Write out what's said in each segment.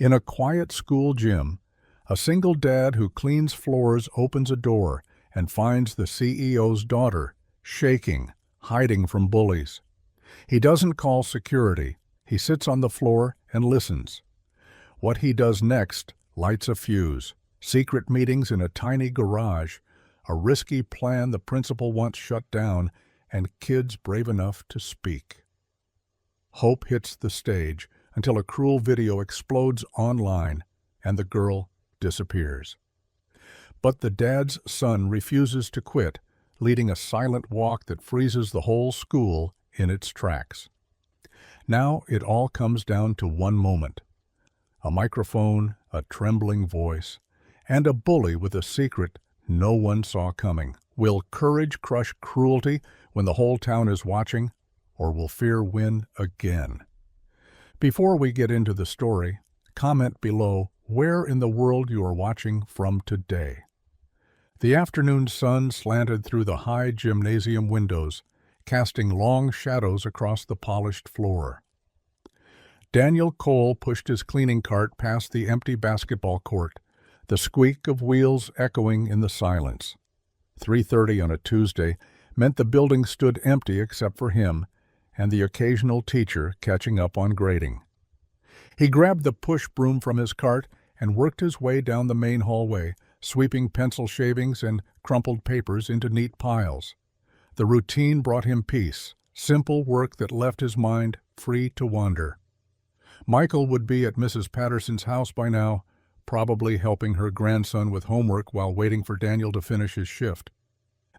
In a quiet school gym, a single dad who cleans floors opens a door and finds the CEO's daughter, shaking, hiding from bullies. He doesn't call security. He sits on the floor and listens. What he does next lights a fuse. Secret meetings in a tiny garage, a risky plan the principal wants shut down, and kids brave enough to speak. Hope hits the stage until a cruel video explodes online and the girl disappears. But the dad's son refuses to quit, leading a silent walk that freezes the whole school in its tracks. Now it all comes down to one moment. A microphone, a trembling voice, and a bully with a secret no one saw coming. Will courage crush cruelty when the whole town is watching, or will fear win again? Before we get into the story, comment below where in the world you are watching from today. The afternoon sun slanted through the high gymnasium windows, casting long shadows across the polished floor. Daniel Cole pushed his cleaning cart past the empty basketball court, the squeak of wheels echoing in the silence. 3:30 on a Tuesday meant the building stood empty except for him and the occasional teacher catching up on grading. He grabbed the push broom from his cart and worked his way down the main hallway, sweeping pencil shavings and crumpled papers into neat piles. The routine brought him peace, simple work that left his mind free to wander. Michael would be at Mrs. Patterson's house by now, probably helping her grandson with homework while waiting for Daniel to finish his shift.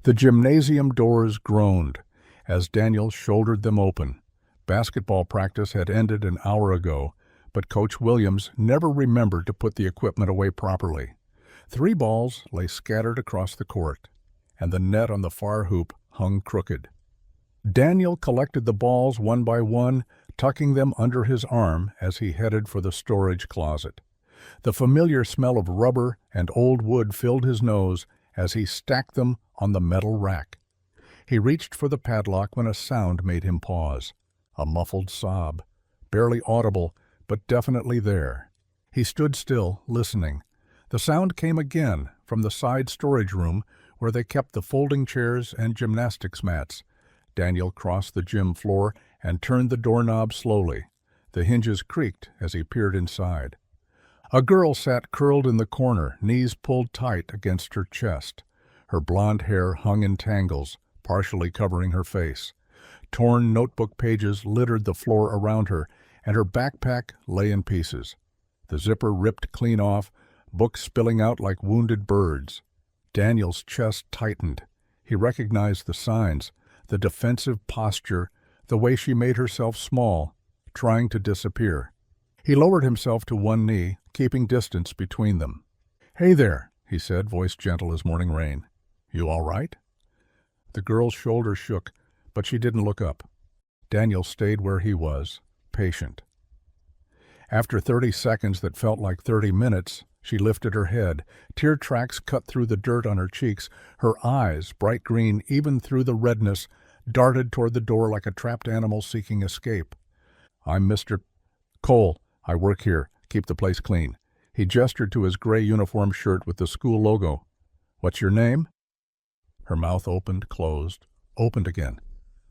The gymnasium doors groaned as Daniel shouldered them open. Basketball practice had ended an hour ago, but Coach Williams never remembered to put the equipment away properly. 3 balls lay scattered across the court, and the net on the far hoop hung crooked. Daniel collected the balls one by one, tucking them under his arm as he headed for the storage closet. The familiar smell of rubber and old wood filled his nose as he stacked them on the metal rack. He reached for the padlock when a sound made him pause. A muffled sob, barely audible, but definitely there. He stood still, listening. The sound came again from the side storage room where they kept the folding chairs and gymnastics mats. Daniel crossed the gym floor and turned the doorknob slowly. The hinges creaked as he peered inside. A girl sat curled in the corner, knees pulled tight against her chest. Her blonde hair hung in tangles, partially covering her face. Torn notebook pages littered the floor around her, and her backpack lay in pieces. The zipper ripped clean off, books spilling out like wounded birds. Daniel's chest tightened. He recognized the signs, the defensive posture, the way she made herself small, trying to disappear. He lowered himself to one knee, keeping distance between them. "Hey there," he said, voice gentle as morning rain. "You all right?" The girl's shoulders shook, but she didn't look up. Daniel stayed where he was, patient. After 30 seconds that felt like 30 minutes, she lifted her head. Tear tracks cut through the dirt on her cheeks. Her eyes, bright green even through the redness, darted toward the door like a trapped animal seeking escape. "I'm Mr. Cole. I work here. Keep the place clean." He gestured to his gray uniform shirt with the school logo. "What's your name?" Her mouth opened, closed, opened again.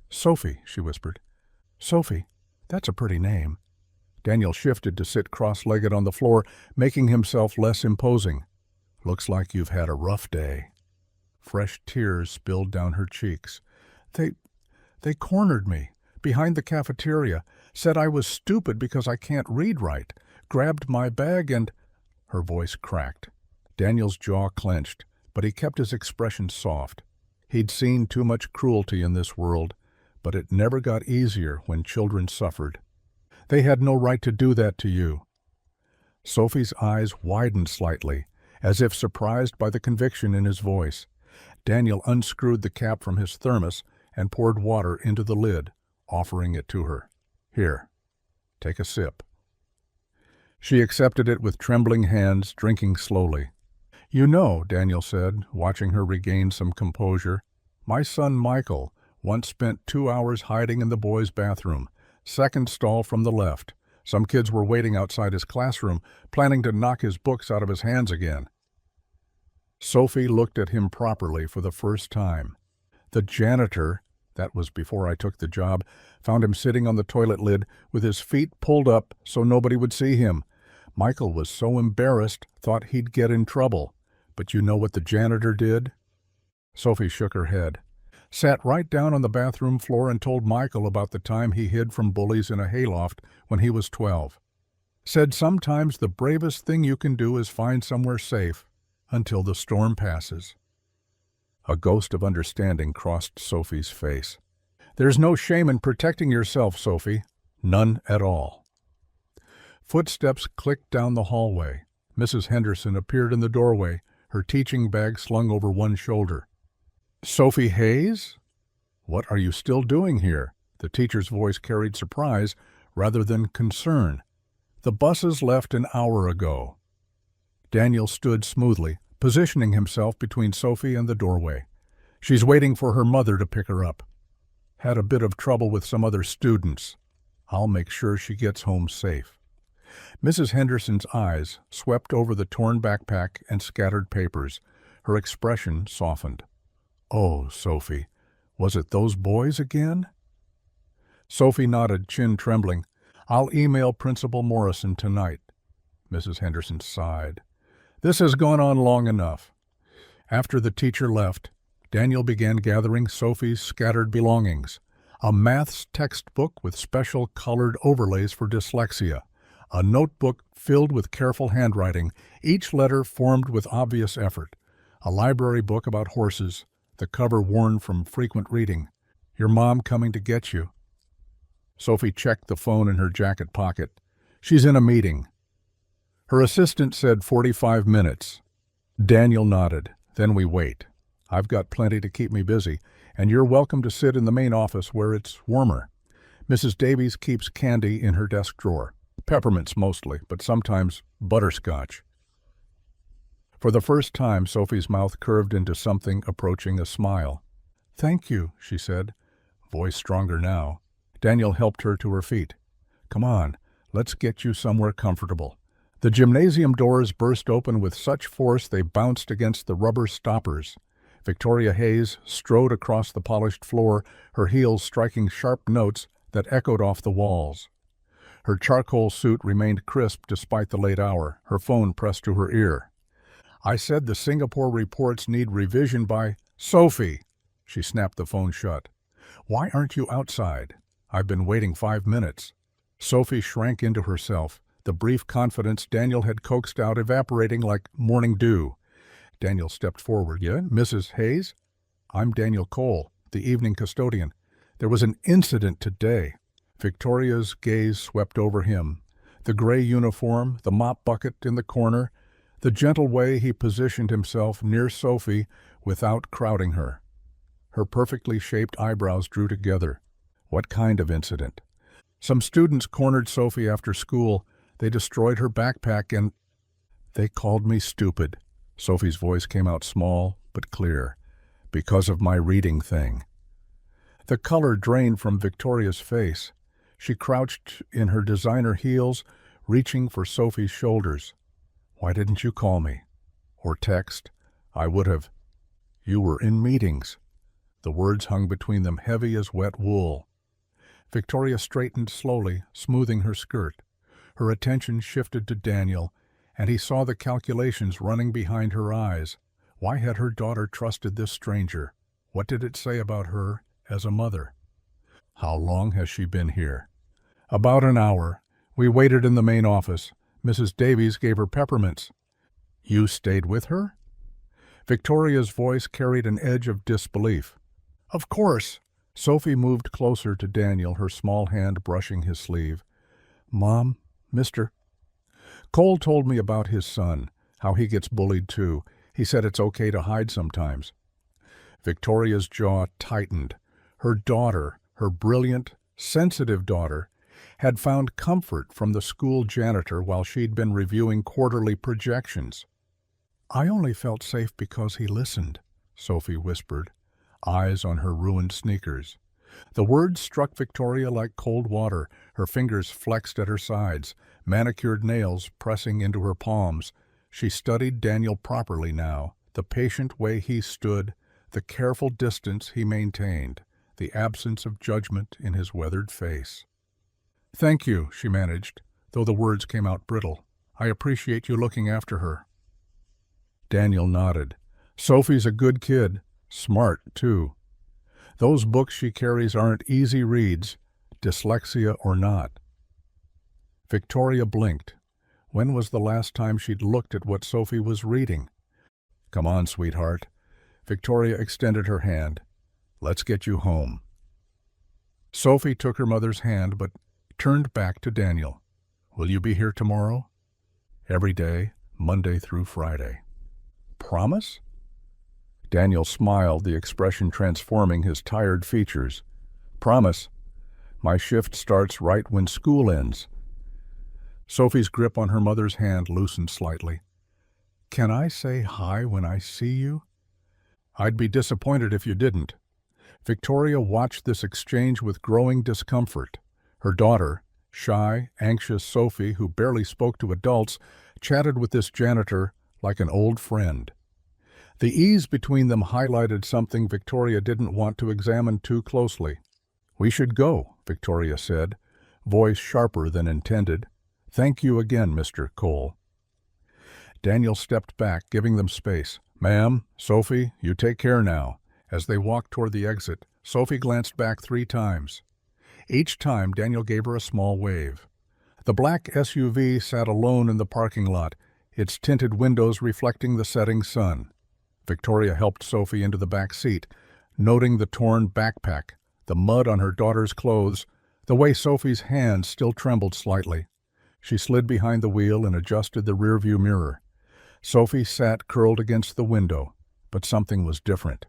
"Sophie," she whispered. "Sophie, that's a pretty name." Daniel shifted to sit cross-legged on the floor, making himself less imposing. "Looks like you've had a rough day." Fresh tears spilled down her cheeks. They cornered me, behind the cafeteria, said I was stupid because I can't read right, grabbed my bag and—" Her voice cracked. Daniel's jaw clenched, but he kept his expression soft. He'd seen too much cruelty in this world, but it never got easier when children suffered. "They had no right to do that to you." Sophie's eyes widened slightly, as if surprised by the conviction in his voice. Daniel unscrewed the cap from his thermos and poured water into the lid, offering it to her. "Here, take a sip." She accepted it with trembling hands, drinking slowly. "You know," Daniel said, watching her regain some composure, "my son Michael once spent 2 hours hiding in the boys' bathroom, second stall from the left, Some kids were waiting outside his classroom, planning to knock his books out of his hands again. Sophie looked at him properly for the first time. The janitor, that was before I took the job, found him sitting on the toilet lid with his feet pulled up so nobody would see him. Michael was so embarrassed, thought he'd get in trouble. But you know what the janitor did? Sophie shook her head. Sat right down on the bathroom floor and told Michael about the time he hid from bullies in a hayloft when he was 12. Said sometimes the bravest thing you can do is find somewhere safe until the storm passes. A ghost of understanding crossed Sophie's face. There's no shame in protecting yourself, Sophie. None at all. Footsteps clicked down the hallway. Mrs. Henderson appeared in the doorway, her teaching bag slung over one shoulder. Sophie Hayes? What are you still doing here? The teacher's voice carried surprise rather than concern. The buses left an hour ago. Daniel stood smoothly, positioning himself between Sophie and the doorway. She's waiting for her mother to pick her up. Had a bit of trouble with some other students. I'll make sure she gets home safe. Mrs. Henderson's eyes swept over the torn backpack and scattered papers. Her expression softened. Oh, Sophie, was it those boys again? Sophie nodded, chin trembling. I'll email Principal Morrison tonight. Mrs. Henderson sighed. This has gone on long enough. After the teacher left, Daniel began gathering Sophie's scattered belongings. A maths textbook with special colored overlays for dyslexia. A notebook filled with careful handwriting, each letter formed with obvious effort. A library book about horses, the cover worn from frequent reading. Your mom coming to get you. Sophie checked the phone in her jacket pocket. She's in a meeting. Her assistant said 45 minutes. Daniel nodded. Then we wait. I've got plenty to keep me busy, and you're welcome to sit in the main office where it's warmer. Mrs. Davies keeps candy in her desk drawer. Peppermints mostly, but sometimes butterscotch. For the first time, Sophie's mouth curved into something approaching a smile. Thank you, she said, voice stronger now. Daniel helped her to her feet. Come on, let's get you somewhere comfortable. The gymnasium doors burst open with such force they bounced against the rubber stoppers. Victoria Hayes strode across the polished floor, her heels striking sharp notes that echoed off the walls. Her charcoal suit remained crisp despite the late hour, her phone pressed to her ear. I said the Singapore reports need revision by... Sophie! She snapped the phone shut. Why aren't you outside? I've been waiting 5 minutes. Sophie shrank into herself, the brief confidence Daniel had coaxed out evaporating like morning dew. Daniel stepped forward. Yeah, Mrs. Hayes? I'm Daniel Cole, the evening custodian. There was an incident today. Victoria's gaze swept over him. The gray uniform, the mop bucket in the corner, the gentle way he positioned himself near Sophie without crowding her. Her perfectly shaped eyebrows drew together. What kind of incident? Some students cornered Sophie after school. They destroyed her backpack and... They called me stupid. Sophie's voice came out small but clear. Because of my reading thing. The color drained from Victoria's face. She crouched in her designer heels, reaching for Sophie's shoulders. Why didn't you call me? Or text? I would have. You were in meetings. The words hung between them heavy as wet wool. Victoria straightened slowly, smoothing her skirt. Her attention shifted to Daniel, and he saw the calculations running behind her eyes. Why had her daughter trusted this stranger? What did it say about her as a mother? How long has she been here? About an hour. We waited in the main office. Mrs. Davies gave her peppermints. You stayed with her? Victoria's voice carried an edge of disbelief. Of course. Sophie moved closer to Daniel, her small hand brushing his sleeve. Mom, Mr. Cole told me about his son, how he gets bullied too. He said it's okay to hide sometimes. Victoria's jaw tightened. Her daughter, her brilliant, sensitive daughter, had found comfort from the school janitor while she'd been reviewing quarterly projections. I only felt safe because he listened, Sophie whispered, eyes on her ruined sneakers. The words struck Victoria like cold water. Her fingers flexed at her sides, manicured nails pressing into her palms. She studied Daniel properly now, the patient way he stood, the careful distance he maintained, the absence of judgment in his weathered face. "Thank you," she managed, though the words came out brittle. "I appreciate you looking after her." Daniel nodded. "Sophie's a good kid. Smart, too. Those books she carries aren't easy reads, dyslexia or not." Victoria blinked. When was the last time she'd looked at what Sophie was reading? "Come on, sweetheart." Victoria extended her hand. "Let's get you home." Sophie took her mother's hand but turned back to Daniel. "Will you be here tomorrow?" "Every day, Monday through Friday." "Promise?" Daniel smiled, the expression transforming his tired features. "Promise. My shift starts right when school ends." Sophie's grip on her mother's hand loosened slightly. "Can I say hi when I see you?" "I'd be disappointed if you didn't." Victoria watched this exchange with growing discomfort. Her daughter, shy, anxious Sophie, who barely spoke to adults, chatted with this janitor like an old friend. The ease between them highlighted something Victoria didn't want to examine too closely. "We should go," Victoria said, voice sharper than intended. "Thank you again, Mr. Cole." Daniel stepped back, giving them space. "Ma'am, Sophie, you take care now." As they walked toward the exit, Sophie glanced back 3 times. Each time, Daniel gave her a small wave. The black SUV sat alone in the parking lot, its tinted windows reflecting the setting sun. Victoria helped Sophie into the back seat, noting the torn backpack, the mud on her daughter's clothes, the way Sophie's hands still trembled slightly. She slid behind the wheel and adjusted the rearview mirror. Sophie sat curled against the window, but something was different.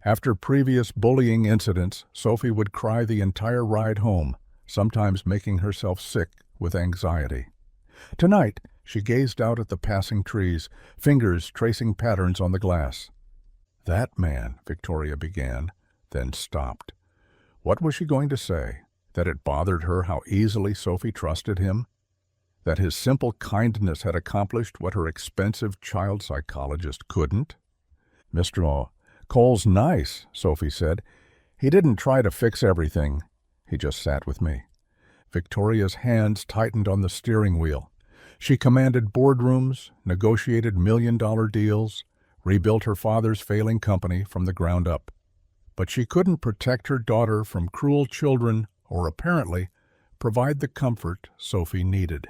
After previous bullying incidents, Sophie would cry the entire ride home, sometimes making herself sick with anxiety. Tonight, she gazed out at the passing trees, fingers tracing patterns on the glass. "That man," Victoria began, then stopped. What was she going to say? That it bothered her how easily Sophie trusted him? That his simple kindness had accomplished what her expensive child psychologist couldn't? "Mr. Cole's nice," Sophie said. "He didn't try to fix everything. He just sat with me." Victoria's hands tightened on the steering wheel. She commanded boardrooms, negotiated million-dollar deals, rebuilt her father's failing company from the ground up. But she couldn't protect her daughter from cruel children or, apparently, provide the comfort Sophie needed.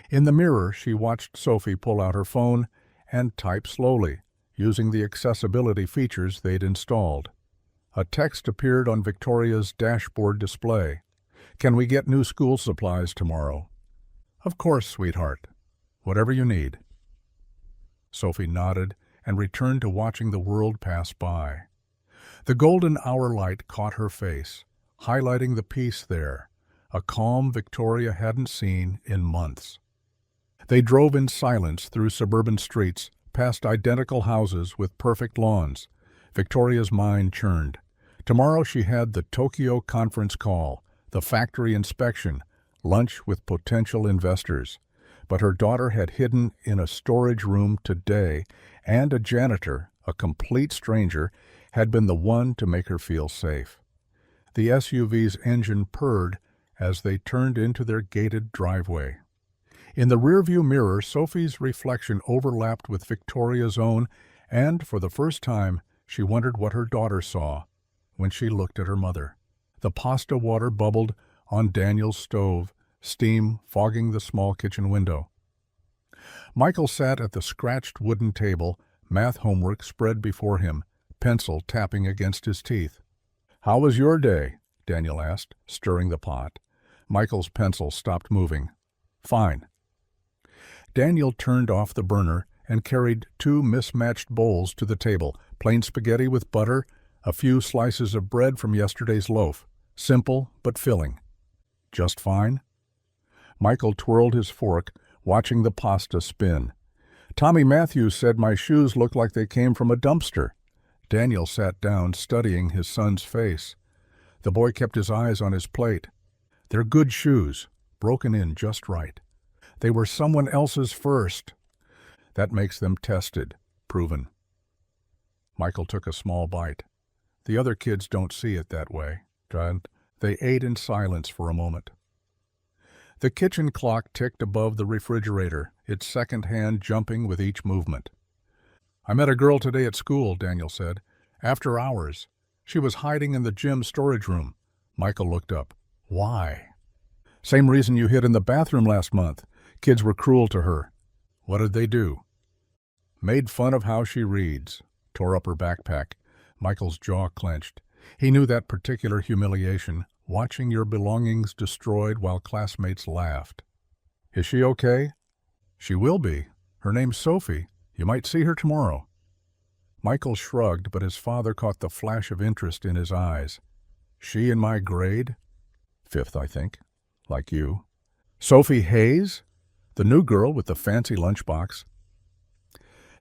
In the mirror, she watched Sophie pull out her phone and type slowly, using the accessibility features they'd installed. A text appeared on Victoria's dashboard display. "Can we get new school supplies tomorrow?" "Of course, sweetheart. Whatever you need." Sophie nodded and returned to watching the world pass by. The golden hour light caught her face, highlighting the peace there, a calm Victoria hadn't seen in months. They drove in silence through suburban streets, past identical houses with perfect lawns. Victoria's mind churned. Tomorrow she had the Tokyo conference call, the factory inspection, lunch with potential investors. But her daughter had hidden in a storage room today, and a janitor, a complete stranger, had been the one to make her feel safe. The SUV's engine purred as they turned into their gated driveway. In the rearview mirror, Sophie's reflection overlapped with Victoria's own, and for the first time, she wondered what her daughter saw when she looked at her mother. The pasta water bubbled on Daniel's stove, steam fogging the small kitchen window. Michael sat at the scratched wooden table, math homework spread before him, pencil tapping against his teeth. "How was your day?" Daniel asked, stirring the pot. Michael's pencil stopped moving. "Fine." Daniel turned off the burner and carried 2 mismatched bowls to the table, plain spaghetti with butter, a few slices of bread from yesterday's loaf. Simple but filling. "Just fine?" Michael twirled his fork, watching the pasta spin. "Tommy Matthews said my shoes looked like they came from a dumpster." Daniel sat down, studying his son's face. The boy kept his eyes on his plate. They're good shoes, broken in just right. They were someone else's first. That makes them tested, proven. Michael took a small bite. The other kids don't see it that way. They ate in silence for a moment. The kitchen clock ticked above the refrigerator, its second hand jumping with each movement. "I met a girl today at school," Daniel said. "After hours. She was hiding in the gym storage room." Michael looked up. "Why?" "Same reason you hid in the bathroom last month. Kids were cruel to her." "What did they do?" "Made fun of how she reads." Tore up her backpack. Michael's jaw clenched. He knew that particular humiliation, watching your belongings destroyed while classmates laughed. "Is she okay?" "She will be. Her name's Sophie. You might see her tomorrow." Michael shrugged, but his father caught the flash of interest in his eyes. "She in my grade?" "Fifth, I think. Like you." "Sophie Hayes? The new girl with the fancy lunchbox?"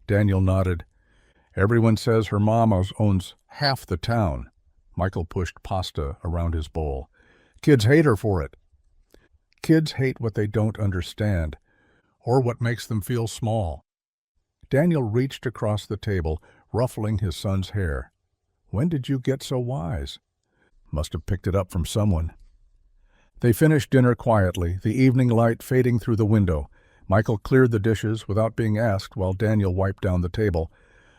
Daniel nodded. "Everyone says her mom owns half the town." Michael pushed pasta around his bowl. "Kids hate her for it." "Kids hate what they don't understand, or what makes them feel small." Daniel reached across the table, ruffling his son's hair. "When did you get so wise?" "Must have picked it up from someone." They finished dinner quietly, the evening light fading through the window. Michael cleared the dishes without being asked while Daniel wiped down the table.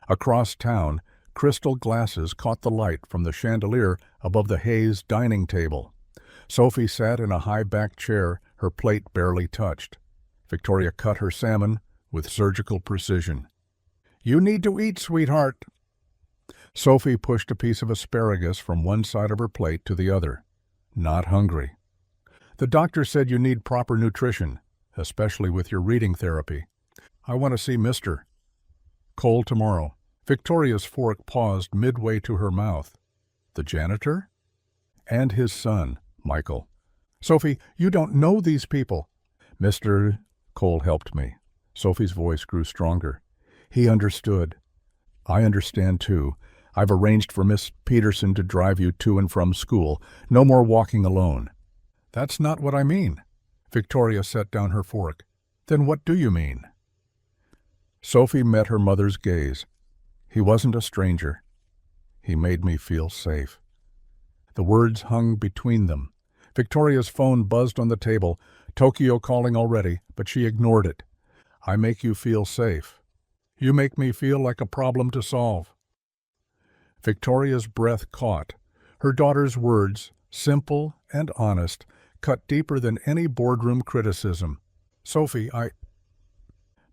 Across town, crystal glasses caught the light from the chandelier above the Hayes dining table. Sophie sat in a high-backed chair, her plate barely touched. Victoria cut her salmon with surgical precision. "You need to eat, sweetheart." Sophie pushed a piece of asparagus from one side of her plate to the other. "Not hungry." "The doctor said you need proper nutrition, especially with your reading therapy. I want to see Mr. Cole tomorrow." Victoria's fork paused midway to her mouth. "The janitor?" "And his son, Michael." "Sophie, you don't know these people." "Mr. Cole helped me." Sophie's voice grew stronger. "He understood. I understand, too. I've arranged for Miss Peterson to drive you to and from school. No more walking alone." "That's not what I mean." Victoria set down her fork. "Then what do you mean?" Sophie met her mother's gaze. "He wasn't a stranger. He made me feel safe." The words hung between them. Victoria's phone buzzed on the table, Tokyo calling already, but she ignored it. "I make you feel safe. You make me feel like a problem to solve." Victoria's breath caught. Her daughter's words, simple and honest, cut deeper than any boardroom criticism. "Sophie,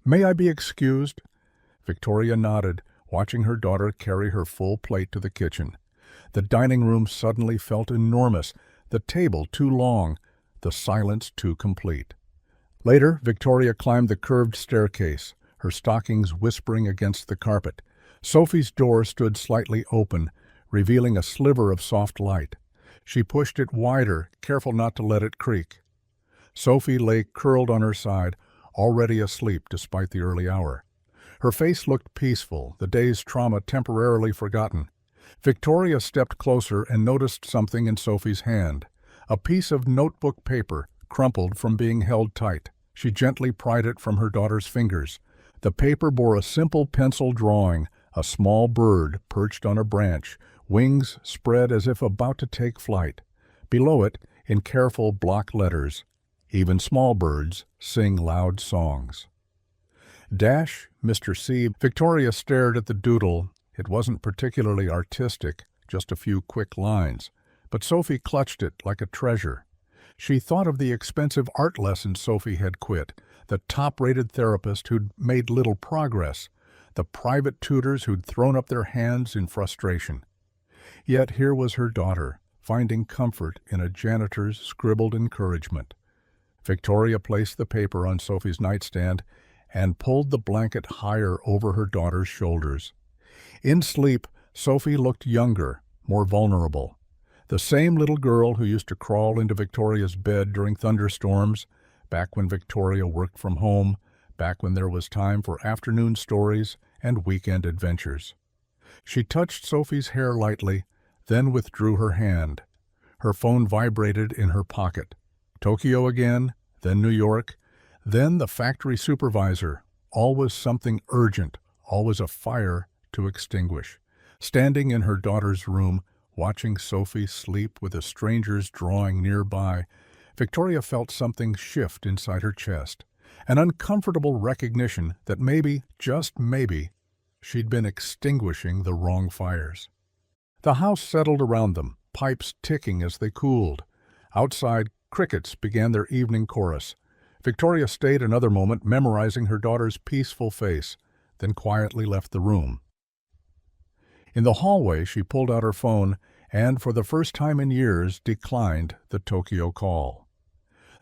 May I be excused?" Victoria nodded, watching her daughter carry her full plate to the kitchen. The dining room suddenly felt enormous, the table too long, the silence too complete. Later, Victoria climbed the curved staircase, her stockings whispering against the carpet. Sophie's door stood slightly open, revealing a sliver of soft light. She pushed it wider, careful not to let it creak. Sophie lay curled on her side, already asleep despite the early hour. Her face looked peaceful, the day's trauma temporarily forgotten. Victoria stepped closer and noticed something in Sophie's hand, a piece of notebook paper, crumpled from being held tight. She gently pried it from her daughter's fingers. The paper bore a simple pencil drawing, a small bird perched on a branch, wings spread as if about to take flight. Below it, in careful block letters, "Even small birds sing loud songs." Dash, Mr. C. Victoria stared at the doodle. It wasn't particularly artistic, just a few quick lines, but Sophie clutched it like a treasure. She thought of the expensive art lessons Sophie had quit, the top-rated therapist who'd made little progress, the private tutors who'd thrown up their hands in frustration. Yet here was her daughter, finding comfort in a janitor's scribbled encouragement. Victoria placed the paper on Sophie's nightstand and pulled the blanket higher over her daughter's shoulders. In sleep, Sophie looked younger, more vulnerable. The same little girl who used to crawl into Victoria's bed during thunderstorms, back when Victoria worked from home, back when there was time for afternoon stories and weekend adventures. She touched Sophie's hair lightly, then withdrew her hand. Her phone vibrated in her pocket. Tokyo again, then New York, then the factory supervisor. Always something urgent, always a fire to extinguish. Standing in her daughter's room, watching Sophie sleep with a stranger's drawing nearby, Victoria felt something shift inside her chest. An uncomfortable recognition that maybe, just maybe, she'd been extinguishing the wrong fires. The house settled around them, pipes ticking as they cooled. Outside, crickets began their evening chorus. Victoria stayed another moment memorizing her daughter's peaceful face, then quietly left the room. In the hallway, she pulled out her phone and, for the first time in years, declined the Tokyo call.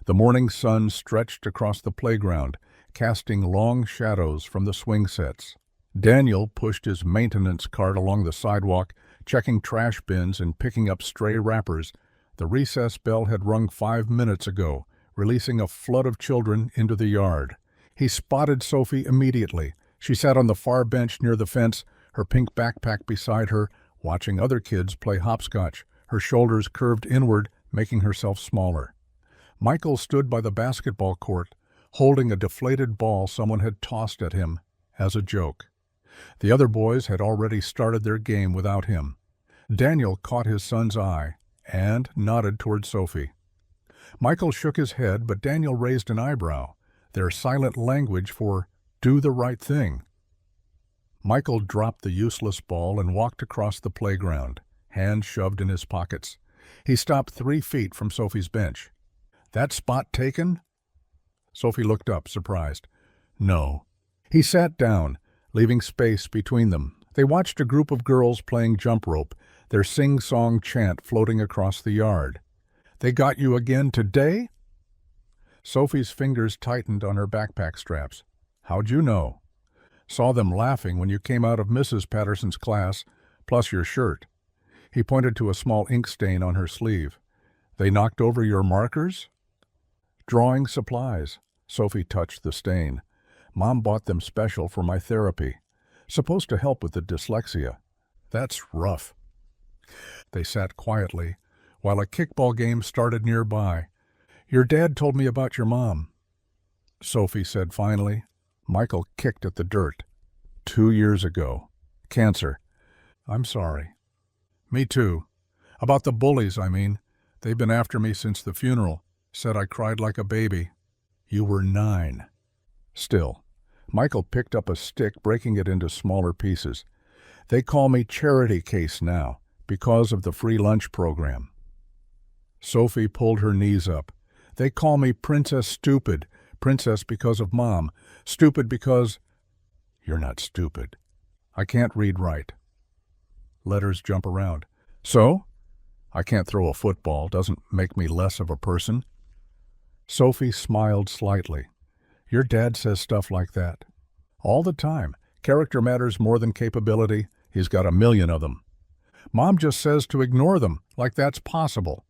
The morning sun stretched across the playground, casting long shadows from the swing sets. Daniel pushed his maintenance cart along the sidewalk, checking trash bins and picking up stray wrappers. The recess bell had rung 5 minutes ago, releasing a flood of children into the yard. He spotted Sophie immediately. She sat on the far bench near the fence, her pink backpack beside her, watching other kids play hopscotch, her shoulders curved inward, making herself smaller. Michael stood by the basketball court, holding a deflated ball someone had tossed at him as a joke. The other boys had already started their game without him. Daniel caught his son's eye and nodded toward Sophie. Michael shook his head, but Daniel raised an eyebrow, their silent language for do the right thing. Michael dropped the useless ball and walked across the playground, hands shoved in his pockets. He stopped 3 feet from Sophie's bench. "That spot taken?" Sophie looked up, surprised. "No." He sat down, leaving space between them. They watched a group of girls playing jump rope, their sing-song chant floating across the yard. "They got you again today?" Sophie's fingers tightened on her backpack straps. "How'd you know?" "Saw them laughing when you came out of Mrs. Patterson's class, plus your shirt." He pointed to a small ink stain on her sleeve. "They knocked over your markers?" "Drawing supplies." Sophie touched the stain. "Mom bought them special for my therapy. Supposed to help with the dyslexia." "That's rough." They sat quietly, while a kickball game started nearby. "Your dad told me about your mom," Sophie said finally. Michael kicked at the dirt. 2 years ago. Cancer." "I'm sorry." "Me too. About the bullies, I mean. They've been after me since the funeral. Said I cried like a baby." "You were 9. Still. Michael picked up a stick, breaking it into smaller pieces. "They call me Charity Case now, because of the free lunch program." Sophie pulled her knees up. "They call me Princess Stupid. Princess because of Mom. Stupid because—" "You're not stupid." "I can't read right." Letters jump around. "So? I can't throw a football. Doesn't make me less of a person." Sophie smiled slightly. "Your dad says stuff like that." "All the time. Character matters more than capability. He's got 1,000,000 of them." "Mom just says to ignore them, like that's possible."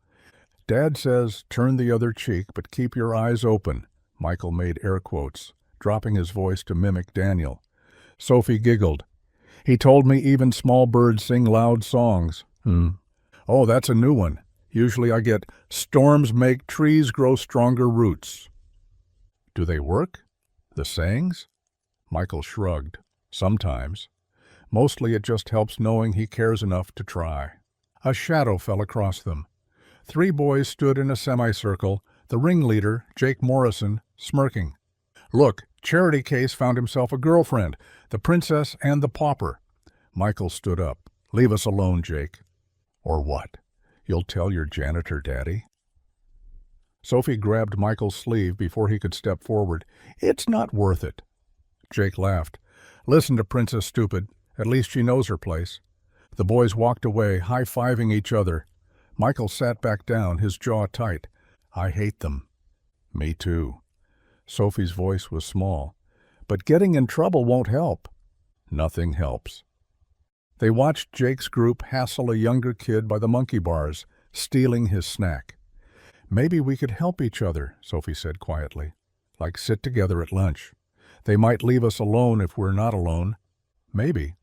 "Dad says turn the other cheek, but keep your eyes open." Michael made air quotes, dropping his voice to mimic Daniel. Sophie giggled. "He told me even small birds sing loud songs." "Oh, that's a new one. Usually I get storms make trees grow stronger roots." "Do they work? The sayings?" Michael shrugged. "Sometimes. Mostly it just helps knowing he cares enough to try." A shadow fell across them. 3 boys stood in a semicircle, the ringleader, Jake Morrison, smirking. "Look, Charity Case found himself a girlfriend, the princess and the pauper." Michael stood up. "Leave us alone, Jake." "Or what? You'll tell your janitor daddy?" Sophie grabbed Michael's sleeve before he could step forward. "It's not worth it." Jake laughed. "Listen to Princess Stupid. At least she knows her place." The boys walked away, high-fiving each other. Michael sat back down, his jaw tight. "I hate them." "Me too." Sophie's voice was small. "But getting in trouble won't help." "Nothing helps." They watched Jake's group hassle a younger kid by the monkey bars, stealing his snack. "Maybe we could help each other," Sophie said quietly. "Like sit together at lunch. They might leave us alone if we're not alone. Maybe."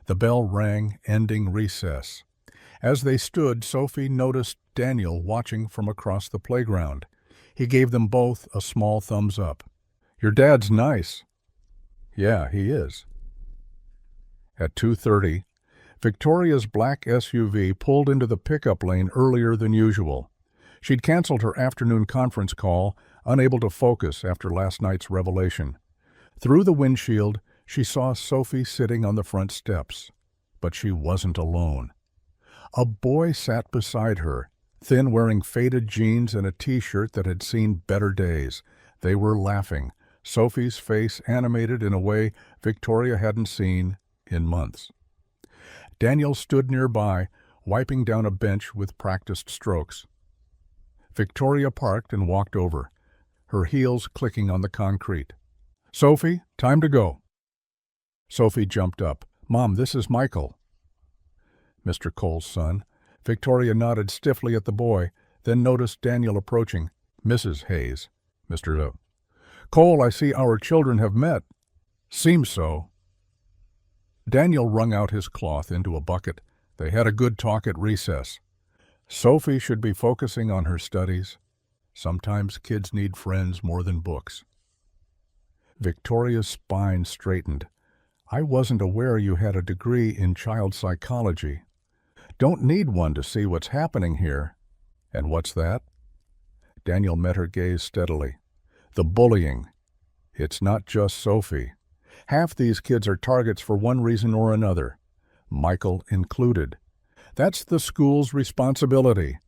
The bell rang, ending recess. As they stood, Sophie noticed Daniel watching from across the playground. He gave them both a small thumbs up. "Your dad's nice." "Yeah, he is." At 2:30, Victoria's black SUV pulled into the pickup lane earlier than usual. She'd canceled her afternoon conference call, unable to focus after last night's revelation. Through the windshield, she saw Sophie sitting on the front steps. But she wasn't alone. A boy sat beside her, thin, wearing faded jeans and a t-shirt that had seen better days. They were laughing, Sophie's face animated in a way Victoria hadn't seen in months. Daniel stood nearby, wiping down a bench with practiced strokes. Victoria parked and walked over, her heels clicking on the concrete. "Sophie, time to go." Sophie jumped up. "Mom, this is Michael." "Mr. Cole's son." Victoria nodded stiffly at the boy, then noticed Daniel approaching. "Mrs. Hayes." "Mr. Cole, I see our children have met." "Seems so." Daniel wrung out his cloth into a bucket. They had a good talk at recess. Sophie should be focusing on her studies. Sometimes kids need friends more than books. Victoria's spine straightened. "I wasn't aware you had a degree in child psychology." "Don't need one to see what's happening here." "And what's that?" Daniel met her gaze steadily. "The bullying. It's not just Sophie. Half these kids are targets for one reason or another, Michael included. That's the school's responsibility.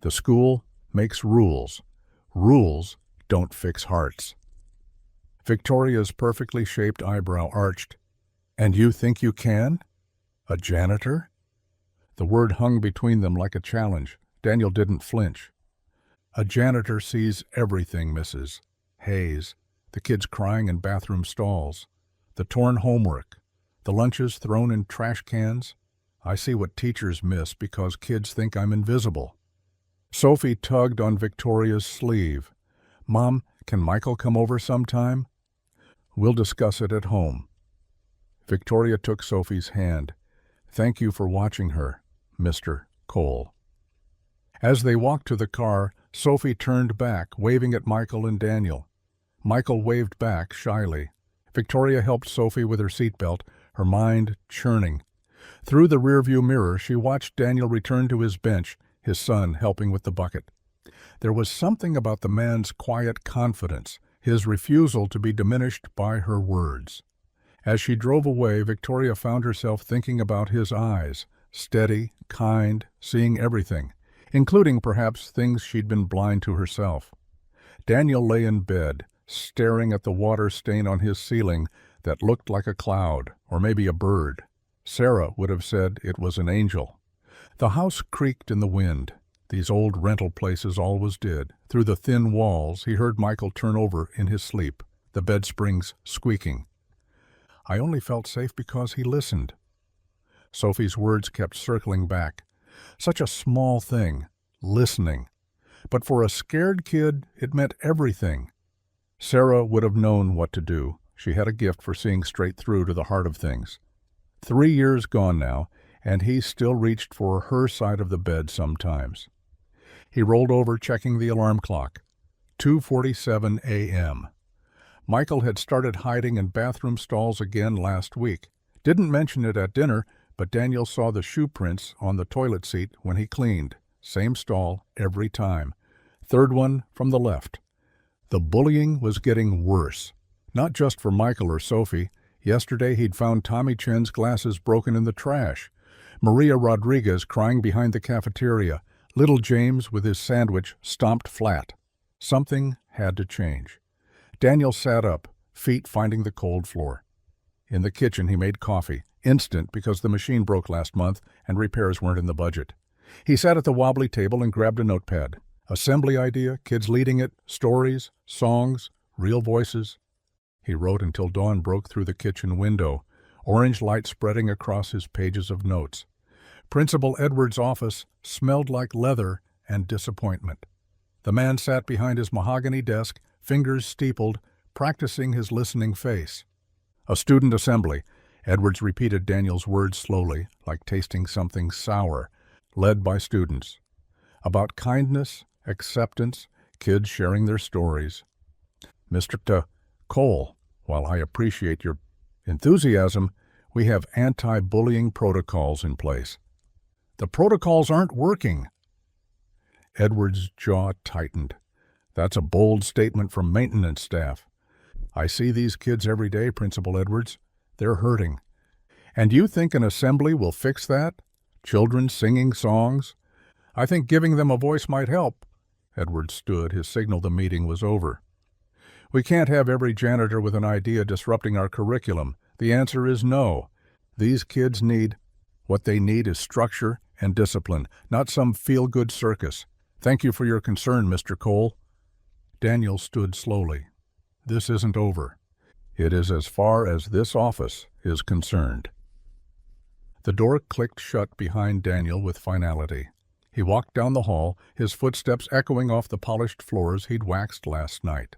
The school makes rules. Rules don't fix hearts." Victoria's perfectly shaped eyebrow arched. "And you think you can? A janitor?" The word hung between them like a challenge. Daniel didn't flinch. "A janitor sees everything, Mrs. Hayes. The kids crying in bathroom stalls. The torn homework. The lunches thrown in trash cans. I see what teachers miss because kids think I'm invisible." Sophie tugged on Victoria's sleeve. "Mom, can Michael come over sometime?" "We'll discuss it at home." Victoria took Sophie's hand. "Thank you for watching her, Mr. Cole." As they walked to the car, Sophie turned back, waving at Michael and Daniel. Michael waved back shyly. Victoria helped Sophie with her seatbelt, her mind churning. Through the rearview mirror, she watched Daniel return to his bench, his son helping with the bucket. There was something about the man's quiet confidence, his refusal to be diminished by her words. As she drove away, Victoria found herself thinking about his eyes, steady, kind, seeing everything, including perhaps things she'd been blind to herself. Daniel lay in bed, staring at the water stain on his ceiling that looked like a cloud, or maybe a bird. Sarah would have said it was an angel. The house creaked in the wind. These old rental places always did. Through the thin walls, he heard Michael turn over in his sleep, the bed springs squeaking. "I only felt safe because he listened." Sophie's words kept circling back. Such a small thing, listening. But for a scared kid, it meant everything. Sarah would have known what to do. She had a gift for seeing straight through to the heart of things. 3 years gone now, and he still reached for her side of the bed sometimes. He rolled over, checking the alarm clock. 2:47 a.m. Michael had started hiding in bathroom stalls again last week. Didn't mention it at dinner, but Daniel saw the shoe prints on the toilet seat when he cleaned. Same stall every time. Third one from the left. The bullying was getting worse. Not just for Michael or Sophie. Yesterday he'd found Tommy Chen's glasses broken in the trash. Maria Rodriguez crying behind the cafeteria. Little James with his sandwich stomped flat. Something had to change. Daniel sat up, feet finding the cold floor. In the kitchen he made coffee, instant because the machine broke last month and repairs weren't in the budget. He sat at the wobbly table and grabbed a notepad. Assembly idea, kids leading it, stories, songs, real voices. He wrote until dawn broke through the kitchen window, orange light spreading across his pages of notes. Principal Edwards' office smelled like leather and disappointment. The man sat behind his mahogany desk, fingers steepled, practicing his listening face. A student assembly. Edwards repeated Daniel's words slowly, like tasting something sour. led by students, about kindness, acceptance, kids sharing their stories. Mr. Cole, while I appreciate your enthusiasm, we have anti-bullying protocols in place. The protocols aren't working. Edward's jaw tightened. That's a bold statement from maintenance staff. I see these kids every day, Principal Edwards. They're hurting. And you think an assembly will fix that? Children singing songs? I think giving them a voice might help. Edwards stood, his signal the meeting was over. We can't have every janitor with an idea disrupting our curriculum. The answer is no. These kids what they need is structure and discipline, not some feel-good circus. Thank you for your concern, Mr. Cole. Daniel stood slowly. This isn't over. It is as far as this office is concerned. The door clicked shut behind Daniel with finality. He walked down the hall, his footsteps echoing off the polished floors he'd waxed last night.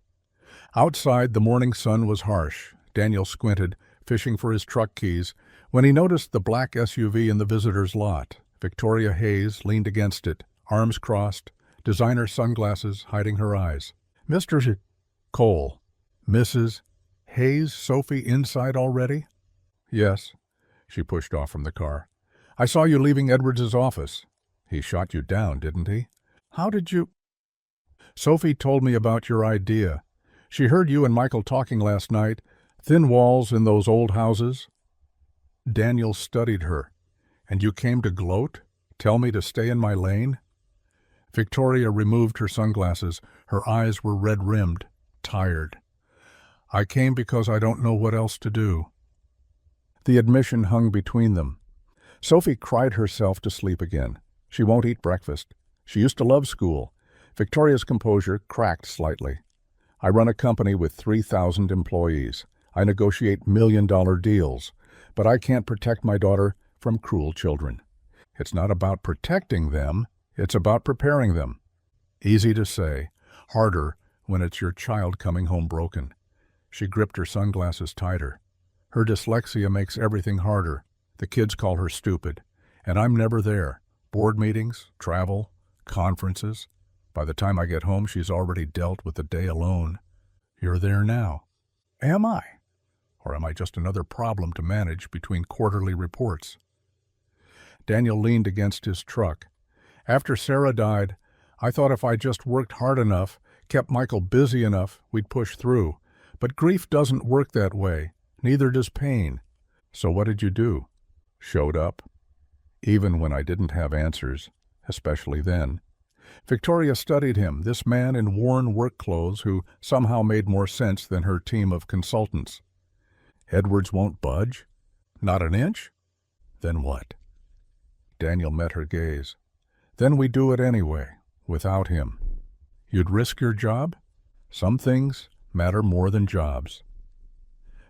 Outside, the morning sun was harsh. Daniel squinted, fishing for his truck keys, when he noticed the black SUV in the visitor's lot. Victoria Hayes leaned against it, arms crossed, designer sunglasses hiding her eyes. Mr. Cole. Mrs. Hayes, Sophie inside already? Yes. She pushed off from the car. I saw you leaving Edwards's office. He shot you down, didn't he? How did you... Sophie told me about your idea. She heard you and Michael talking last night. Thin walls in those old houses. Daniel studied her. And you came to gloat? Tell me to stay in my lane? Victoria removed her sunglasses. Her eyes were red-rimmed, tired. I came because I don't know what else to do. The admission hung between them. Sophie cried herself to sleep again. She won't eat breakfast. She used to love school. Victoria's composure cracked slightly. I run a company with 3,000 employees. I negotiate million-dollar deals. But I can't protect my daughter from cruel children. It's not about protecting them. It's about preparing them. Easy to say, harder when it's your child coming home broken. She gripped her sunglasses tighter. Her dyslexia makes everything harder. The kids call her stupid. And I'm never there. Board meetings, travel, conferences. By the time I get home, she's already dealt with the day alone. You're there now. Am I? Or am I just another problem to manage between quarterly reports? Daniel leaned against his truck. After Sarah died, I thought if I just worked hard enough, kept Michael busy enough, we'd push through. But grief doesn't work that way. Neither does pain. So what did you do? Showed up. Even when I didn't have answers, especially then. Victoria studied him, this man in worn work clothes who somehow made more sense than her team of consultants. Edwards won't budge? Not an inch? Then what? Daniel met her gaze. Then we do it anyway, without him. You'd risk your job? Some things matter more than jobs.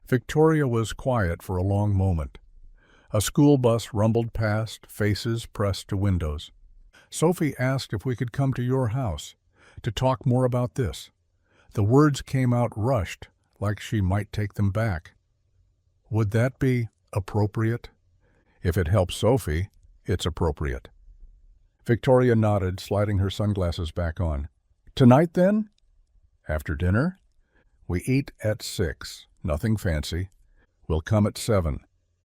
Victoria was quiet for a long moment. A school bus rumbled past, faces pressed to windows. Sophie asked if we could come to your house, to talk more about this. The words came out rushed, like she might take them back. Would that be appropriate? If it helps Sophie, it's appropriate. Victoria nodded, sliding her sunglasses back on. Tonight, then? After dinner? We eat at 6. Nothing fancy. We'll come at 7.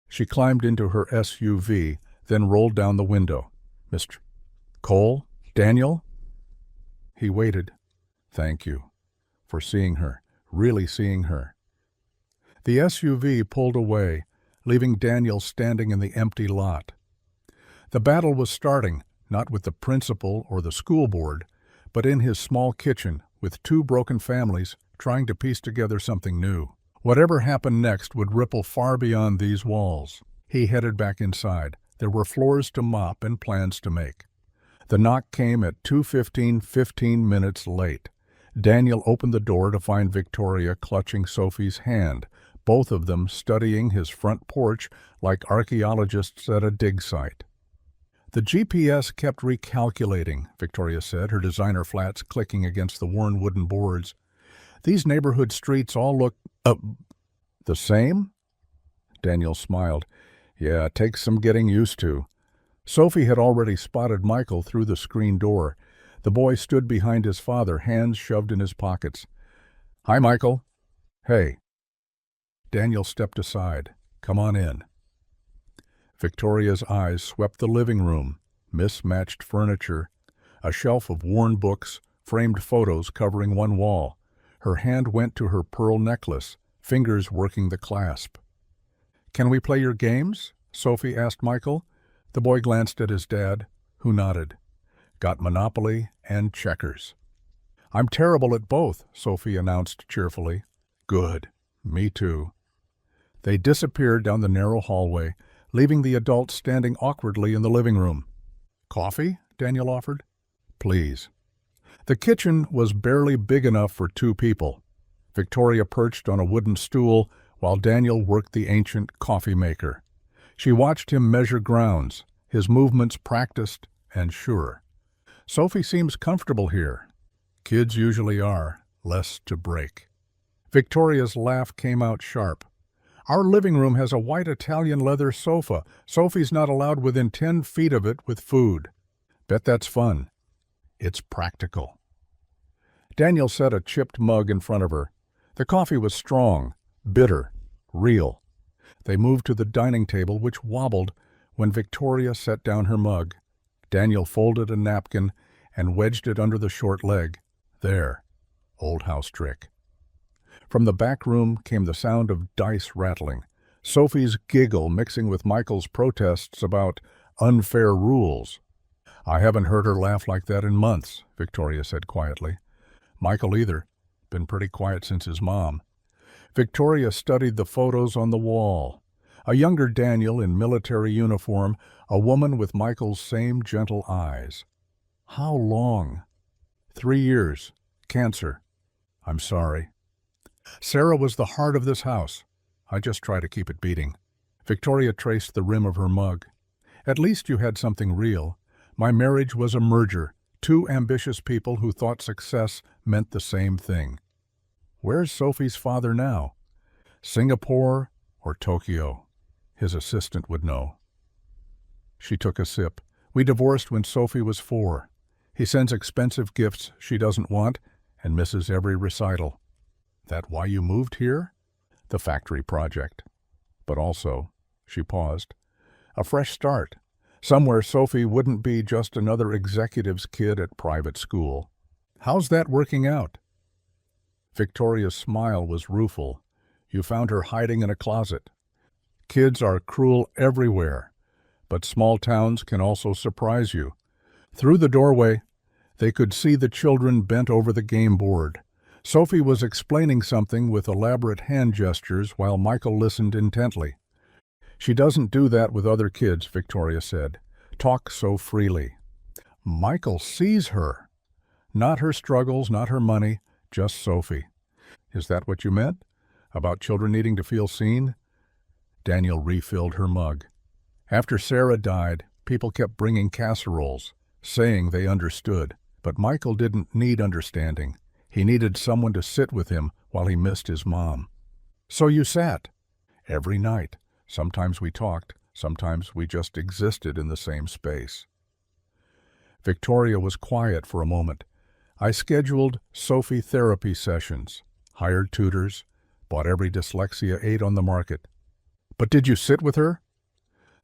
She climbed into her SUV, then rolled down the window. Mr. Cole? Daniel? He waited. Thank you. For seeing her. Really seeing her. The SUV pulled away, leaving Daniel standing in the empty lot. The battle was starting, not with the principal or the school board, but in his small kitchen with 2 broken families trying to piece together something new. Whatever happened next would ripple far beyond these walls. He headed back inside. There were floors to mop and plans to make. The knock came at 2:15, 15 minutes late. Daniel opened the door to find Victoria clutching Sophie's hand, both of them studying his front porch like archaeologists at a dig site. The GPS kept recalculating, Victoria said, her designer flats clicking against the worn wooden boards. These neighborhood streets all look, the same? Daniel smiled. Yeah, it takes some getting used to. Sophie had already spotted Michael through the screen door. The boy stood behind his father, hands shoved in his pockets. "Hi, Michael." "Hey." Daniel stepped aside. "Come on in." Victoria's eyes swept the living room, mismatched furniture, a shelf of worn books, framed photos covering one wall. Her hand went to her pearl necklace, fingers working the clasp. "Can we play your games?" Sophie asked Michael. The boy glanced at his dad, who nodded. "Got Monopoly and checkers." "I'm terrible at both," Sophie announced cheerfully. "Good. Me too." They disappeared down the narrow hallway, leaving the adults standing awkwardly in the living room. "Coffee?" Daniel offered. "Please." The kitchen was barely big enough for two people. Victoria perched on a wooden stool while Daniel worked the ancient coffee maker. She watched him measure grounds, his movements practiced and sure. "Sophie seems comfortable here." "Kids usually are, less to break." Victoria's laugh came out sharp. "Our living room has a white Italian leather sofa. Sophie's not allowed within 10 feet of it with food." "Bet that's fun." "It's practical." Daniel set a chipped mug in front of her. The coffee was strong, bitter, real. They moved to the dining table, which wobbled when Victoria set down her mug. Daniel folded a napkin and wedged it under the short leg. There. Old house trick. From the back room came the sound of dice rattling, Sophie's giggle mixing with Michael's protests about unfair rules. "I haven't heard her laugh like that in months," Victoria said quietly. "Michael either. Been pretty quiet since his mom." Victoria studied the photos on the wall. A younger Daniel in military uniform, a woman with Michael's same gentle eyes. "How long?" 3 years. Cancer." "I'm sorry." "Sarah was the heart of this house. I just try to keep it beating." Victoria traced the rim of her mug. "At least you had something real. My marriage was a merger, two ambitious people who thought success meant the same thing." "Where's Sophie's father now?" "Singapore or Tokyo. His assistant would know." She took a sip. "We divorced when Sophie was 4. He sends expensive gifts she doesn't want and misses every recital." "That why you moved here?" "The factory project. But also," she paused, "a fresh start. Somewhere Sophie wouldn't be just another executive's kid at private school." "How's that working out?" Victoria's smile was rueful. "You found her hiding in a closet." Kids are cruel everywhere, but small towns can also surprise you. Through the doorway, they could see the children bent over the game board. Sophie was explaining something with elaborate hand gestures while Michael listened intently. "She doesn't do that with other kids," Victoria said. "Talk so freely." "Michael sees her. Not her struggles, not her money, just Sophie." "Is that what you meant? About children needing to feel seen?" Daniel refilled her mug. "After Sarah died, people kept bringing casseroles, saying they understood. But Michael didn't need understanding. He needed someone to sit with him while he missed his mom." "So you sat?" "Every night. Sometimes we talked, sometimes we just existed in the same space." Victoria was quiet for a moment. "I scheduled Sophie therapy sessions, hired tutors, bought every dyslexia aid on the market." "But did you sit with her?"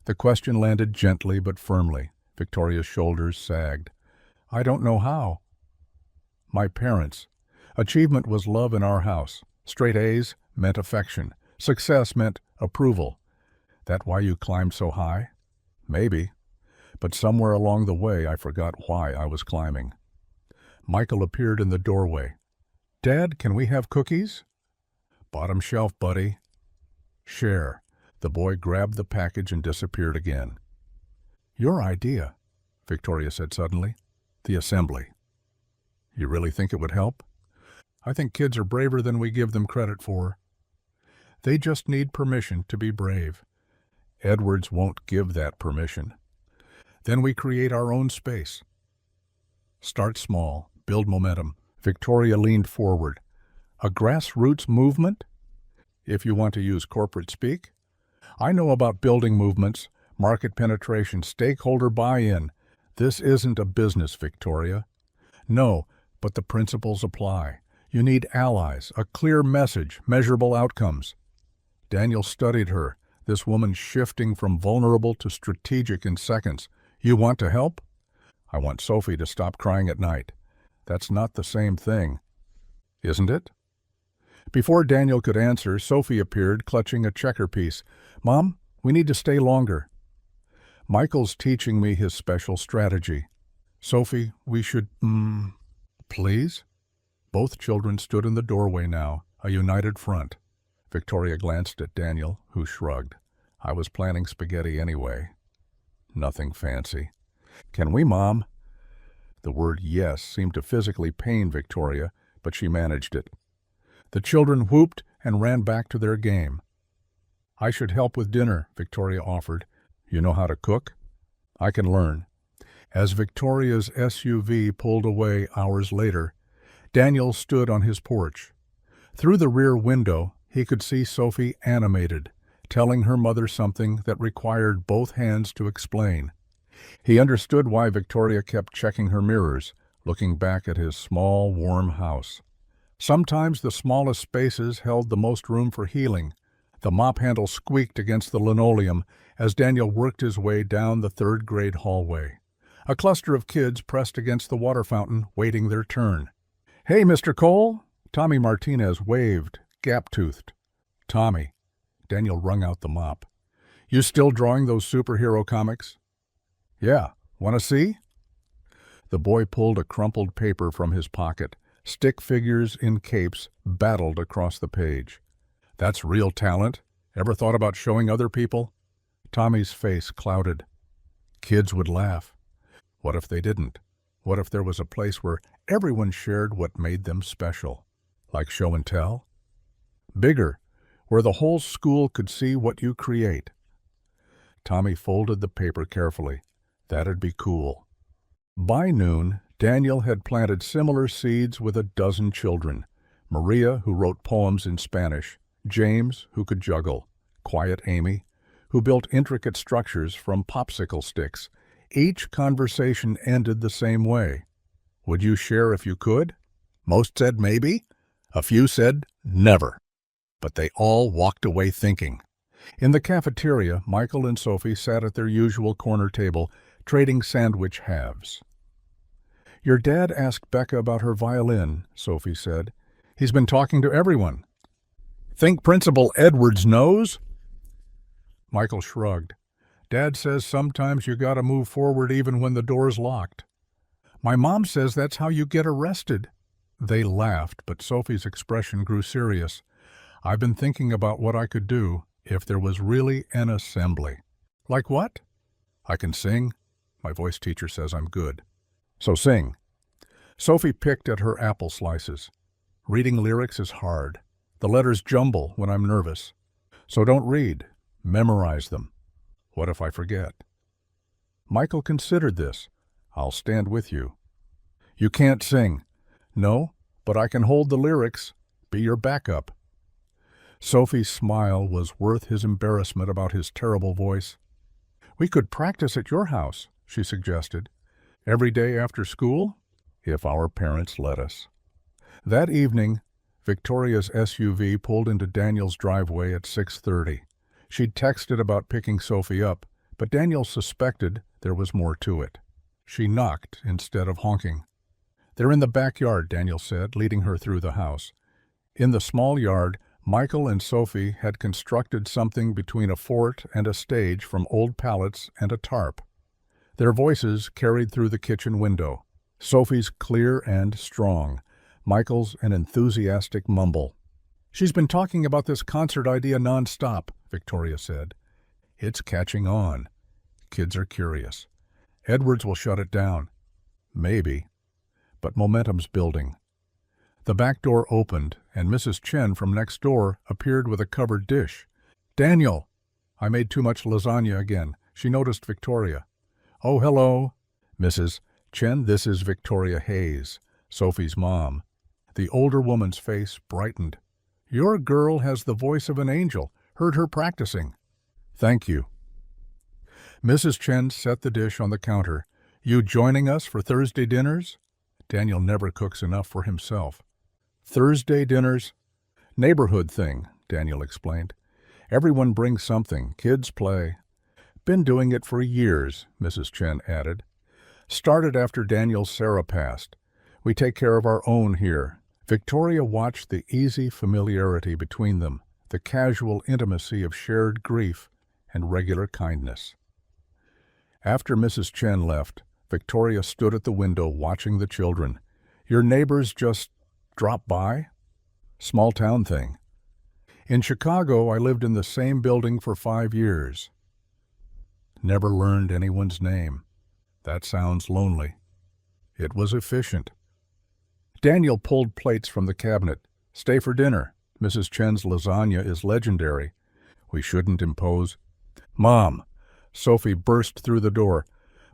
The question landed gently but firmly. Victoria's shoulders sagged. "I don't know how." "My parents. Achievement was love in our house. Straight A's meant affection. Success meant approval. That why you climbed so high?" "Maybe. But somewhere along the way I forgot why I was climbing." Michael appeared in the doorway. "Dad, can we have cookies?" "Bottom shelf, buddy." "Share." The boy grabbed the package and disappeared again. "Your idea," Victoria said suddenly. "The assembly." "You really think it would help?" "I think kids are braver than we give them credit for. They just need permission to be brave. Edwards won't give that permission. Then we create our own space. Start small, build momentum." Victoria leaned forward. "A grassroots movement?" "If you want to use corporate speak. I know about building movements. market penetration, stakeholder buy-in. This isn't a business, Victoria. No, but the principles apply. You need allies, a clear message, measurable outcomes. Daniel studied her, this woman shifting from vulnerable to strategic in seconds. You want to help? I want Sophie to stop crying at night. That's not the same thing, isn't it? Before Daniel could answer, Sophie appeared, clutching a checker piece. Mom, we need to stay longer. Michael's teaching me his special strategy. Sophie, we should, please? Both children stood in the doorway now, a united front. Victoria glanced at Daniel, who shrugged. I was planning spaghetti anyway. Nothing fancy. Can we, Mom? The word yes seemed to physically pain Victoria, but she managed it. The children whooped and ran back to their game. I should help with dinner, Victoria offered. You know how to cook? I can learn. As Victoria's SUV pulled away hours later, Daniel stood on his porch. Through the rear window, he could see Sophie animated, telling her mother something that required both hands to explain. He understood why Victoria kept checking her mirrors, looking back at his small, warm house. Sometimes the smallest spaces held the most room for healing. The mop handle squeaked against the linoleum as Daniel worked his way down the third-grade hallway. A cluster of kids pressed against the water fountain, waiting their turn. Hey, Mr. Cole! Tommy Martinez waved, gap-toothed. Tommy. Daniel wrung out the mop. You still drawing those superhero comics? Yeah. Want to see? The boy pulled a crumpled paper from his pocket. Stick figures in capes battled across the page. That's real talent. Ever thought about showing other people? Tommy's face clouded. Kids would laugh. What if they didn't? What if there was a place where everyone shared what made them special? Like show and tell? Bigger, where the whole school could see what you create. Tommy folded the paper carefully. That'd be cool. By noon, Daniel had planted similar seeds with a dozen children. Maria, who wrote poems in Spanish. James, who could juggle. Quiet Amy, who built intricate structures from popsicle sticks. Each conversation ended the same way. Would you share if you could? Most said maybe. A few said never. But they all walked away thinking. In the cafeteria, Michael and Sophie sat at their usual corner table, trading sandwich halves. Your dad asked Becca about her violin, Sophie said. He's been talking to everyone. Think Principal Edwards knows? Michael shrugged. Dad says sometimes you gotta move forward even when the door's locked. My mom says that's how you get arrested. They laughed, but Sophie's expression grew serious. I've been thinking about what I could do if there was really an assembly. Like what? I can sing. My voice teacher says I'm good. So sing. Sophie picked at her apple slices. Reading lyrics is hard. The letters jumble when I'm nervous. So don't read. Memorize them. What if I forget? Michael considered this. I'll stand with you. You can't sing. No, but I can hold the lyrics. Be your backup. Sophie's smile was worth his embarrassment about his terrible voice. We could practice at your house, she suggested. Every day after school? If our parents let us. That evening, Victoria's SUV pulled into Daniel's driveway at 6:30. She'd texted about picking Sophie up, but Daniel suspected there was more to it. She knocked instead of honking. They're in the backyard, Daniel said, leading her through the house. In the small yard, Michael and Sophie had constructed something between a fort and a stage from old pallets and a tarp. Their voices carried through the kitchen window. Sophie's clear and strong, Michael's an enthusiastic mumble. She's been talking about this concert idea nonstop, Victoria said. It's catching on. Kids are curious. Edwards will shut it down. Maybe. But momentum's building. The back door opened, and Mrs. Chen from next door appeared with a covered dish. Daniel! I made too much lasagna again. She noticed Victoria. Oh, hello. Mrs. Chen, this is Victoria Hayes, Sophie's mom. The older woman's face brightened. Your girl has the voice of an angel. Heard her practicing. Thank you. Mrs. Chen set the dish on the counter. You joining us for Thursday dinners? Daniel never cooks enough for himself. Thursday dinners? Neighborhood thing, Daniel explained. Everyone brings something. Kids play. Been doing it for years, Mrs. Chen added. Started after Daniel's Sarah passed. We take care of our own here. Victoria watched the easy familiarity between them, the casual intimacy of shared grief and regular kindness. After Mrs. Chen left, Victoria stood at the window watching the children. Your neighbors just drop by? Small town thing. In Chicago, I lived in the same building for 5 years. Never learned anyone's name. That sounds lonely. It was efficient. Daniel pulled plates from the cabinet. Stay for dinner. Mrs. Chen's lasagna is legendary. We shouldn't impose. Mom! Sophie burst through the door.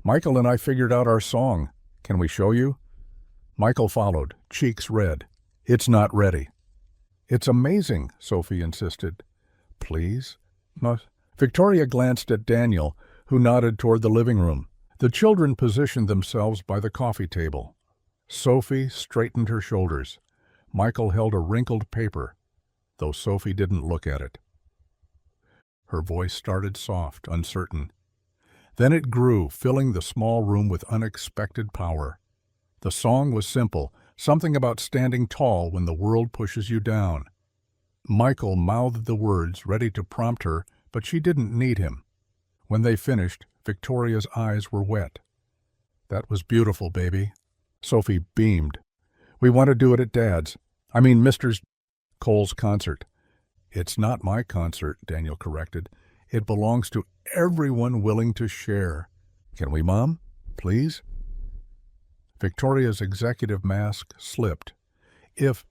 Michael and I figured out our song. Can we show you? Michael followed, cheeks red. It's not ready. It's amazing, Sophie insisted. Please? Victoria glanced at Daniel, who nodded toward the living room. The children positioned themselves by the coffee table. Sophie straightened her shoulders. Michael held a wrinkled paper, though Sophie didn't look at it. Her voice started soft, uncertain. Then it grew, filling the small room with unexpected power. The song was simple, something about standing tall when the world pushes you down. Michael mouthed the words, ready to prompt her, but she didn't need him. When they finished, Victoria's eyes were wet. That was beautiful, baby. Sophie beamed. We want to do it at Dad's. Mr. Cole's concert. It's not my concert, Daniel corrected. It belongs to everyone willing to share. Can we, Mom? Please? Victoria's executive mask slipped. If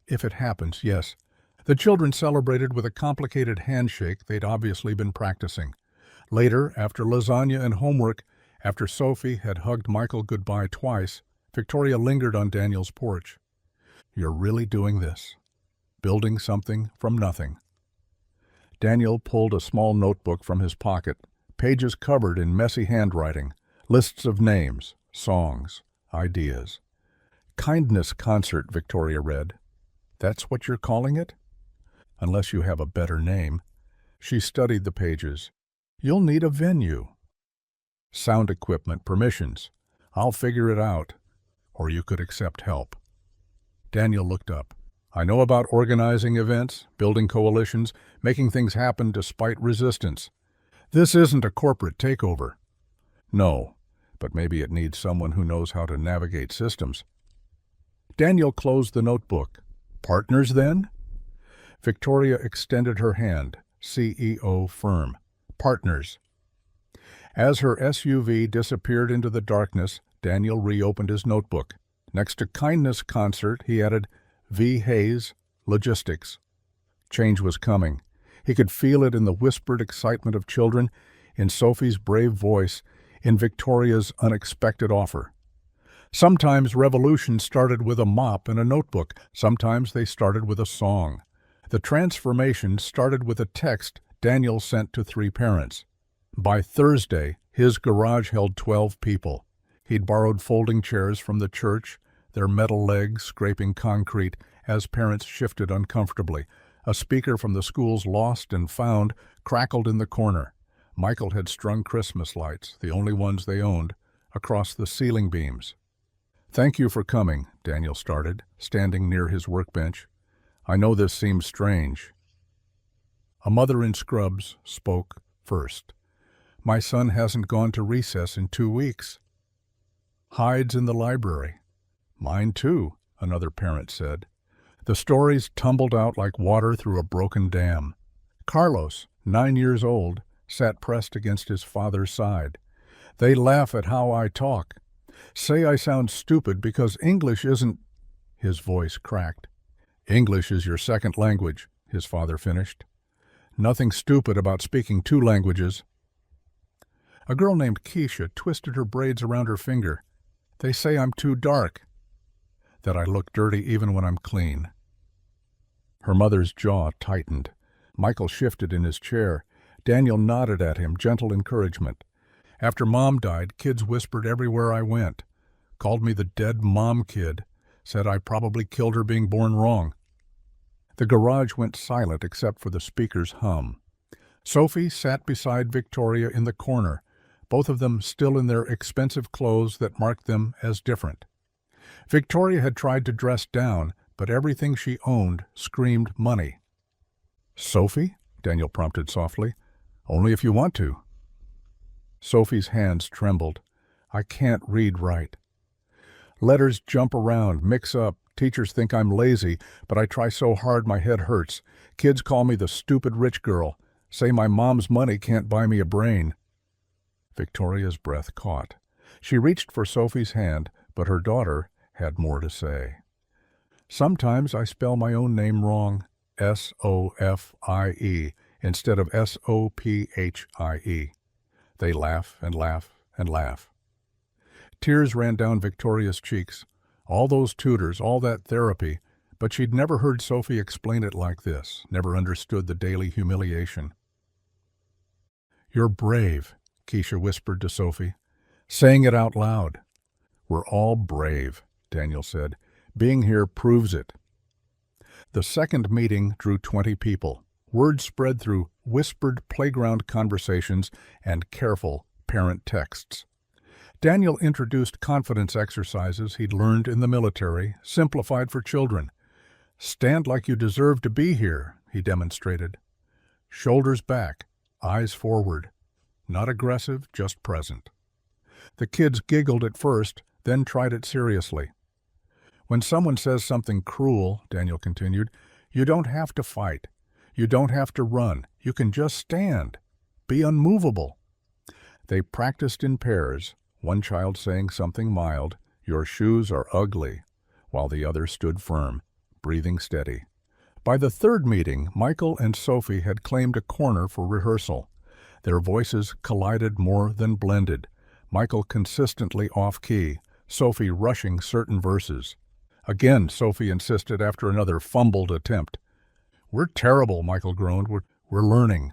it happens, yes. The children celebrated with a complicated handshake they'd obviously been practicing. Later, after lasagna and homework, after Sophie had hugged Michael goodbye twice, Victoria lingered on Daniel's porch. You're really doing this? Building something from nothing. Daniel pulled a small notebook from his pocket, pages covered in messy handwriting, lists of names, songs, ideas. Kindness concert, Victoria read. That's what you're calling it? Unless you have a better name. She studied the pages. You'll need a venue. Sound equipment, permissions. I'll figure it out. Or you could accept help. Daniel looked up. I know about organizing events, building coalitions, making things happen despite resistance. This isn't a corporate takeover. No, but maybe it needs someone who knows how to navigate systems. Daniel closed the notebook. Partners, then? Victoria extended her hand, CEO firm. Partners. As her SUV disappeared into the darkness, Daniel reopened his notebook. Next to kindness concert, he added V. Hayes, logistics. Change was coming. He could feel it in the whispered excitement of children, in Sophie's brave voice, in Victoria's unexpected offer. Sometimes revolutions started with a mop and a notebook. Sometimes they started with a song. The transformation started with a text Daniel sent to 3 parents. By Thursday, his garage held 12 people. He'd borrowed folding chairs from the church, their metal legs scraping concrete as parents shifted uncomfortably. A speaker from the school's Lost and Found crackled in the corner. Michael had strung Christmas lights, the only ones they owned, across the ceiling beams. Thank you for coming, Daniel started, standing near his workbench. I know this seems strange. A mother in scrubs spoke first. My son hasn't gone to recess in 2 weeks. Hides in the library. Mine too, another parent said. The stories tumbled out like water through a broken dam. Carlos, 9 years old, sat pressed against his father's side. They laugh at how I talk. Say I sound stupid because English isn't... His voice cracked. English is your second language, his father finished. Nothing stupid about speaking 2 languages. A girl named Keisha twisted her braids around her finger. They say I'm too dark, that I look dirty even when I'm clean. Her mother's jaw tightened. Michael shifted in his chair. Daniel nodded at him, gentle encouragement. After Mom died, kids whispered everywhere I went. Called me the dead mom kid. Said I probably killed her being born wrong. The garage went silent except for the speaker's hum. Sophie sat beside Victoria in the corner, both of them still in their expensive clothes that marked them as different. Victoria had tried to dress down, but everything she owned screamed money. "Sophie?" Daniel prompted softly. "Only if you want to." Sophie's hands trembled. "I can't read right. Letters jump around, mix up. Teachers think I'm lazy, but I try so hard my head hurts. Kids call me the stupid rich girl, say my mom's money can't buy me a brain." Victoria's breath caught. She reached for Sophie's hand, but her daughter had more to say. "Sometimes I spell my own name wrong, Sofie, instead of Sophie. They laugh and laugh and laugh." Tears ran down Victoria's cheeks. All those tutors, all that therapy, but she'd never heard Sophie explain it like this, never understood the daily humiliation. "You're brave," Keisha whispered to Sophie, saying it out loud. "We're all brave," Daniel said. "Being here proves it." The second meeting drew 20 people. Word spread through whispered playground conversations and careful parent texts. Daniel introduced confidence exercises he'd learned in the military, simplified for children. "Stand like you deserve to be here," he demonstrated. "Shoulders back, eyes forward. Not aggressive, just present." The kids giggled at first, then tried it seriously. "When someone says something cruel," Daniel continued, "you don't have to fight. You don't have to run. You can just stand. Be unmovable." They practiced in pairs, one child saying something mild, "Your shoes are ugly," while the other stood firm, breathing steady. By the third meeting, Michael and Sophie had claimed a corner for rehearsal. Their voices collided more than blended, Michael consistently off-key, Sophie rushing certain verses. Again, Sophie insisted after another fumbled attempt. "We're terrible," Michael groaned. We're learning."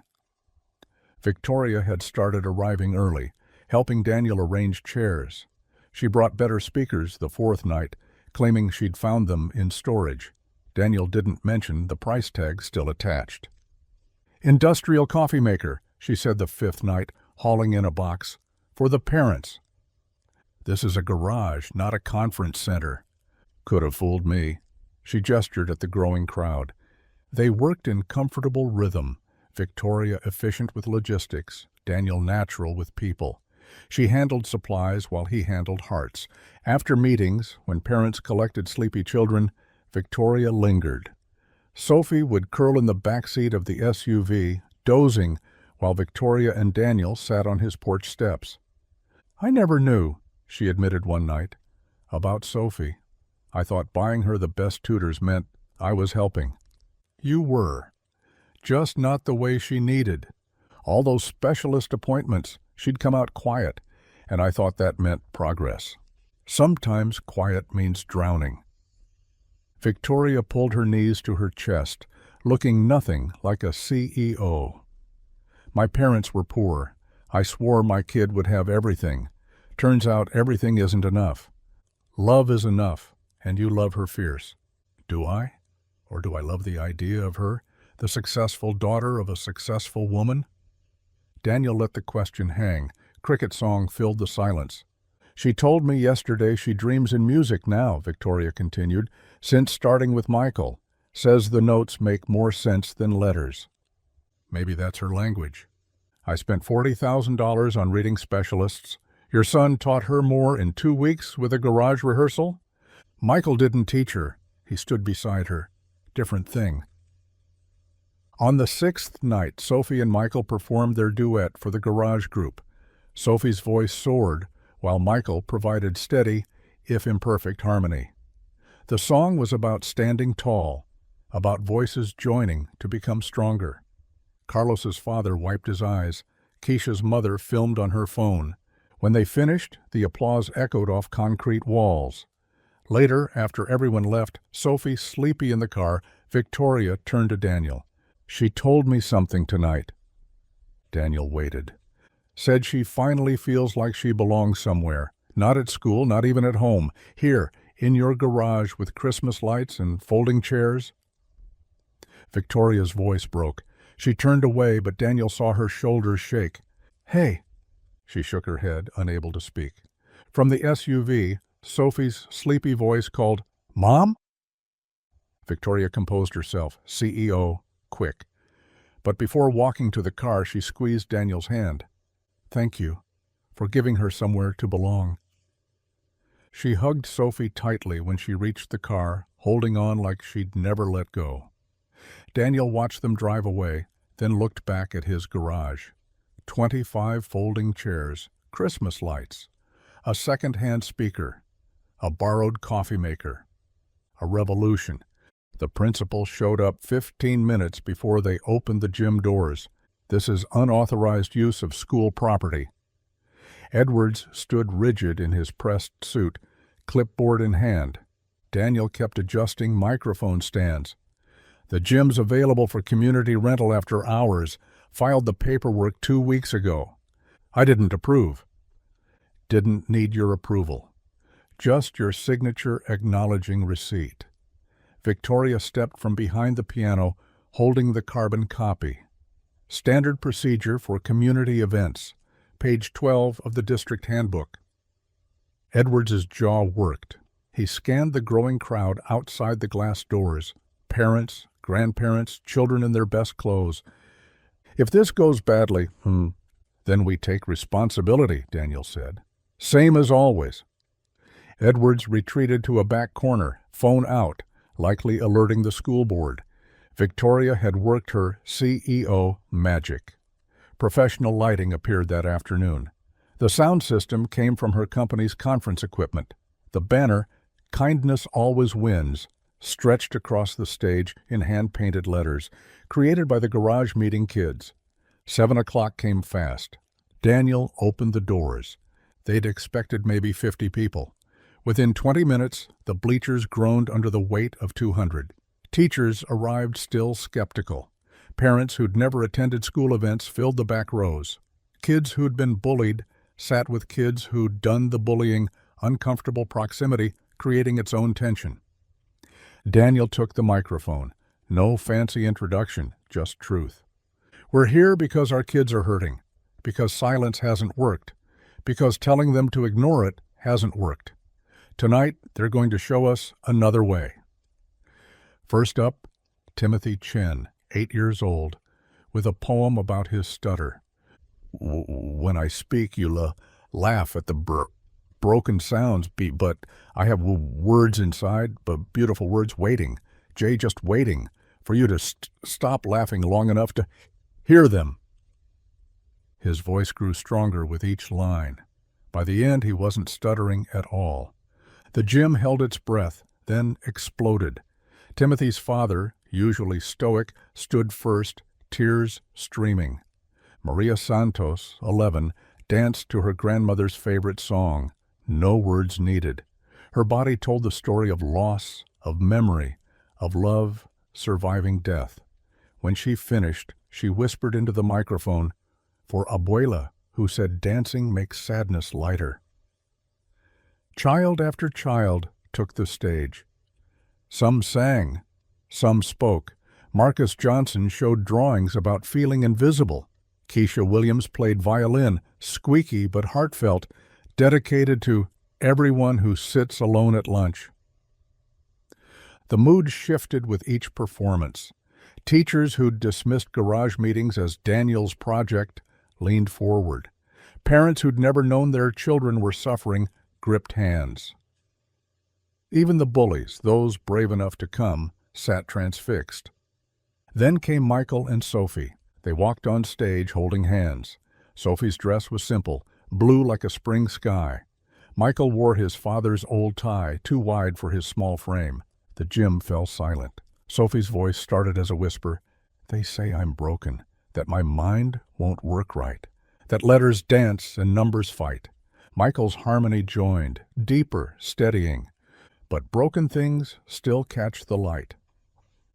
Victoria had started arriving early, helping Daniel arrange chairs. She brought better speakers the fourth night, claiming she'd found them in storage. Daniel didn't mention the price tag still attached. "Industrial coffee maker," she said the fifth night, hauling in a box. "For the parents." "This is a garage, not a conference center." "Could have fooled me." She gestured at the growing crowd. They worked in comfortable rhythm, Victoria efficient with logistics, Daniel natural with people. She handled supplies while he handled hearts. After meetings, when parents collected sleepy children, Victoria lingered. Sophie would curl in the back seat of the SUV, dozing, while Victoria and Daniel sat on his porch steps. "I never knew," she admitted one night, "about Sophie. I thought buying her the best tutors meant I was helping." "You were. Just not the way she needed. All those specialist appointments, she'd come out quiet, and I thought that meant progress. Sometimes quiet means drowning." Victoria pulled her knees to her chest, looking nothing like a CEO. "My parents were poor. I swore my kid would have everything. Turns out everything isn't enough. Love is enough, and you love her fierce." "Do I? Or do I love the idea of her, the successful daughter of a successful woman?" Daniel let the question hang. Cricket song filled the silence. "She told me yesterday she dreams in music now," Victoria continued, "since starting with Michael. Says the notes make more sense than letters." "Maybe that's her language." "I spent $40,000 on reading specialists. Your son taught her more in 2 weeks with a garage rehearsal?" "Michael didn't teach her. He stood beside her. Different thing." On the sixth night, Sophie and Michael performed their duet for the garage group. Sophie's voice soared, while Michael provided steady, if imperfect, harmony. The song was about standing tall, about voices joining to become stronger. Carlos's father wiped his eyes. Keisha's mother filmed on her phone. When they finished, the applause echoed off concrete walls. Later, after everyone left, Sophie sleepy in the car, Victoria turned to Daniel. "She told me something tonight." Daniel waited. Said she finally feels like she belongs somewhere. Not at school, not even at home. Here, in your garage with Christmas lights and folding chairs. Victoria's voice broke. She turned away, but Daniel saw her shoulders shake. "Hey!" She shook her head, unable to speak. From the SUV, Sophie's sleepy voice called, "Mom?" Victoria composed herself, CEO, quick. But before walking to the car, she squeezed Daniel's hand. "Thank you for giving her somewhere to belong." She hugged Sophie tightly when she reached the car, holding on like she'd never let go. Daniel watched them drive away, then looked back at his garage. 25 folding chairs, Christmas lights, a second-hand speaker, a borrowed coffee maker. A revolution. The principal showed up 15 minutes before they opened the gym doors. "This is unauthorized use of school property." Edwards stood rigid in his pressed suit, clipboard in hand. Daniel kept adjusting microphone stands. "The gym's available for community rental after hours. Filed the paperwork 2 weeks ago. I didn't approve." "Didn't need your approval. Just your signature acknowledging receipt." Victoria stepped from behind the piano, holding the carbon copy. "Standard procedure for community events. Page 12 of the district handbook." Edwards's jaw worked. He scanned the growing crowd outside the glass doors. Parents, grandparents, children in their best clothes. "If this goes badly, then we take responsibility," Daniel said. "Same as always." Edwards retreated to a back corner, phone out, likely alerting the school board. Victoria had worked her CEO magic. Professional lighting appeared that afternoon. The sound system came from her company's conference equipment. The banner, "Kindness Always Wins," stretched across the stage in hand-painted letters, created by the garage meeting kids. 7 o'clock came fast. Daniel opened the doors. They'd expected maybe 50 people. Within 20 minutes, the bleachers groaned under the weight of 200. Teachers arrived still skeptical. Parents who'd never attended school events filled the back rows. Kids who'd been bullied sat with kids who'd done the bullying, uncomfortable proximity creating its own tension. Daniel took the microphone. No fancy introduction, just truth. "We're here because our kids are hurting, because silence hasn't worked, because telling them to ignore it hasn't worked. Tonight, they're going to show us another way." First up, Timothy Chen, 8 years old, with a poem about his stutter. "When I speak, you laugh at the broken sounds, but I have words inside, but beautiful words waiting. Jay, just waiting for you to stop laughing long enough to hear them." His voice grew stronger with each line. By the end, he wasn't stuttering at all. The gym held its breath, then exploded. Timothy's father, usually stoic, stood first, tears streaming. Maria Santos, 11, danced to her grandmother's favorite song, "No Words Needed." Her body told the story of loss, of memory, of love surviving death. When she finished, she whispered into the microphone, "For Abuela, who said dancing makes sadness lighter." Child after child took the stage. Some sang, some spoke. Marcus Johnson showed drawings about feeling invisible. Keisha Williams played violin, squeaky but heartfelt, dedicated to everyone who sits alone at lunch. The mood shifted with each performance. Teachers who'd dismissed garage meetings as Daniel's project leaned forward. Parents who'd never known their children were suffering gripped hands. Even the bullies, those brave enough to come, sat transfixed. Then came Michael and Sophie. They walked on stage holding hands. Sophie's dress was simple, blue like a spring sky. Michael wore his father's old tie, too wide for his small frame. The gym fell silent. Sophie's voice started as a whisper. "They say I'm broken, that my mind won't work right, that letters dance and numbers fight." Michael's harmony joined, deeper, steadying. But broken things still catch the light.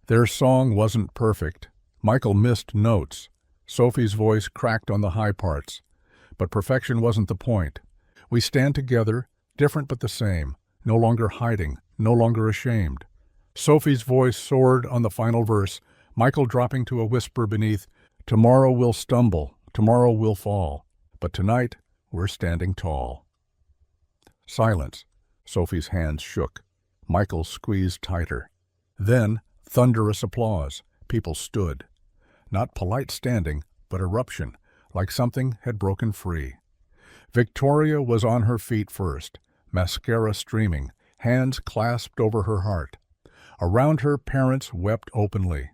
Their song wasn't perfect. Michael missed notes. Sophie's voice cracked on the high parts. But perfection wasn't the point. We stand together, different but the same, no longer hiding, no longer ashamed. Sophie's voice soared on the final verse, Michael dropping to a whisper beneath, "Tomorrow we'll stumble, tomorrow we'll fall, but tonight we're standing tall." Silence. Sophie's hands shook. Michael squeezed tighter. Then, thunderous applause. People stood. Not polite standing, but eruption, like something had broken free. Victoria was on her feet first, mascara streaming, hands clasped over her heart. Around her, parents wept openly.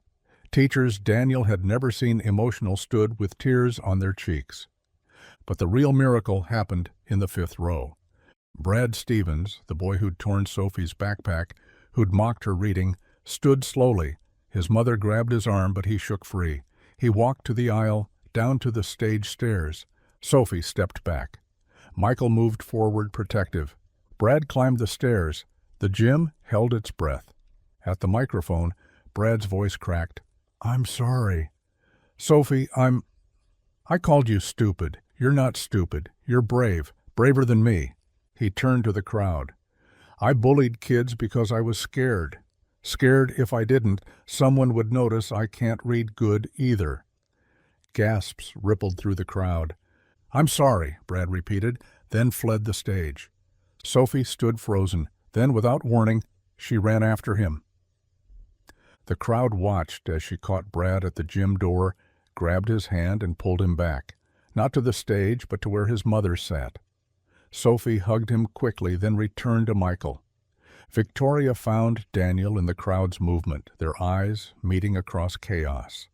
Teachers Daniel had never seen emotional stood with tears on their cheeks. But the real miracle happened in the fifth row. Brad Stevens, the boy who'd torn Sophie's backpack, who'd mocked her reading, stood slowly. His mother grabbed his arm, but he shook free. He walked to the aisle, down to the stage stairs. Sophie stepped back. Michael moved forward, protective. Brad climbed the stairs. The gym held its breath. At the microphone, Brad's voice cracked. "I'm sorry. Sophie, I called you stupid. You're not stupid. You're brave. Braver than me." He turned to the crowd. "I bullied kids because I was scared. Scared if I didn't, someone would notice I can't read good either." Gasps rippled through the crowd. "I'm sorry," Brad repeated, then fled the stage. Sophie stood frozen. Then, without warning, she ran after him. The crowd watched as she caught Brad at the gym door, grabbed his hand and pulled him back, not to the stage, but to where his mother sat. Sophie hugged him quickly, then returned to Michael. Victoria found Daniel in the crowd's movement, their eyes meeting across chaos.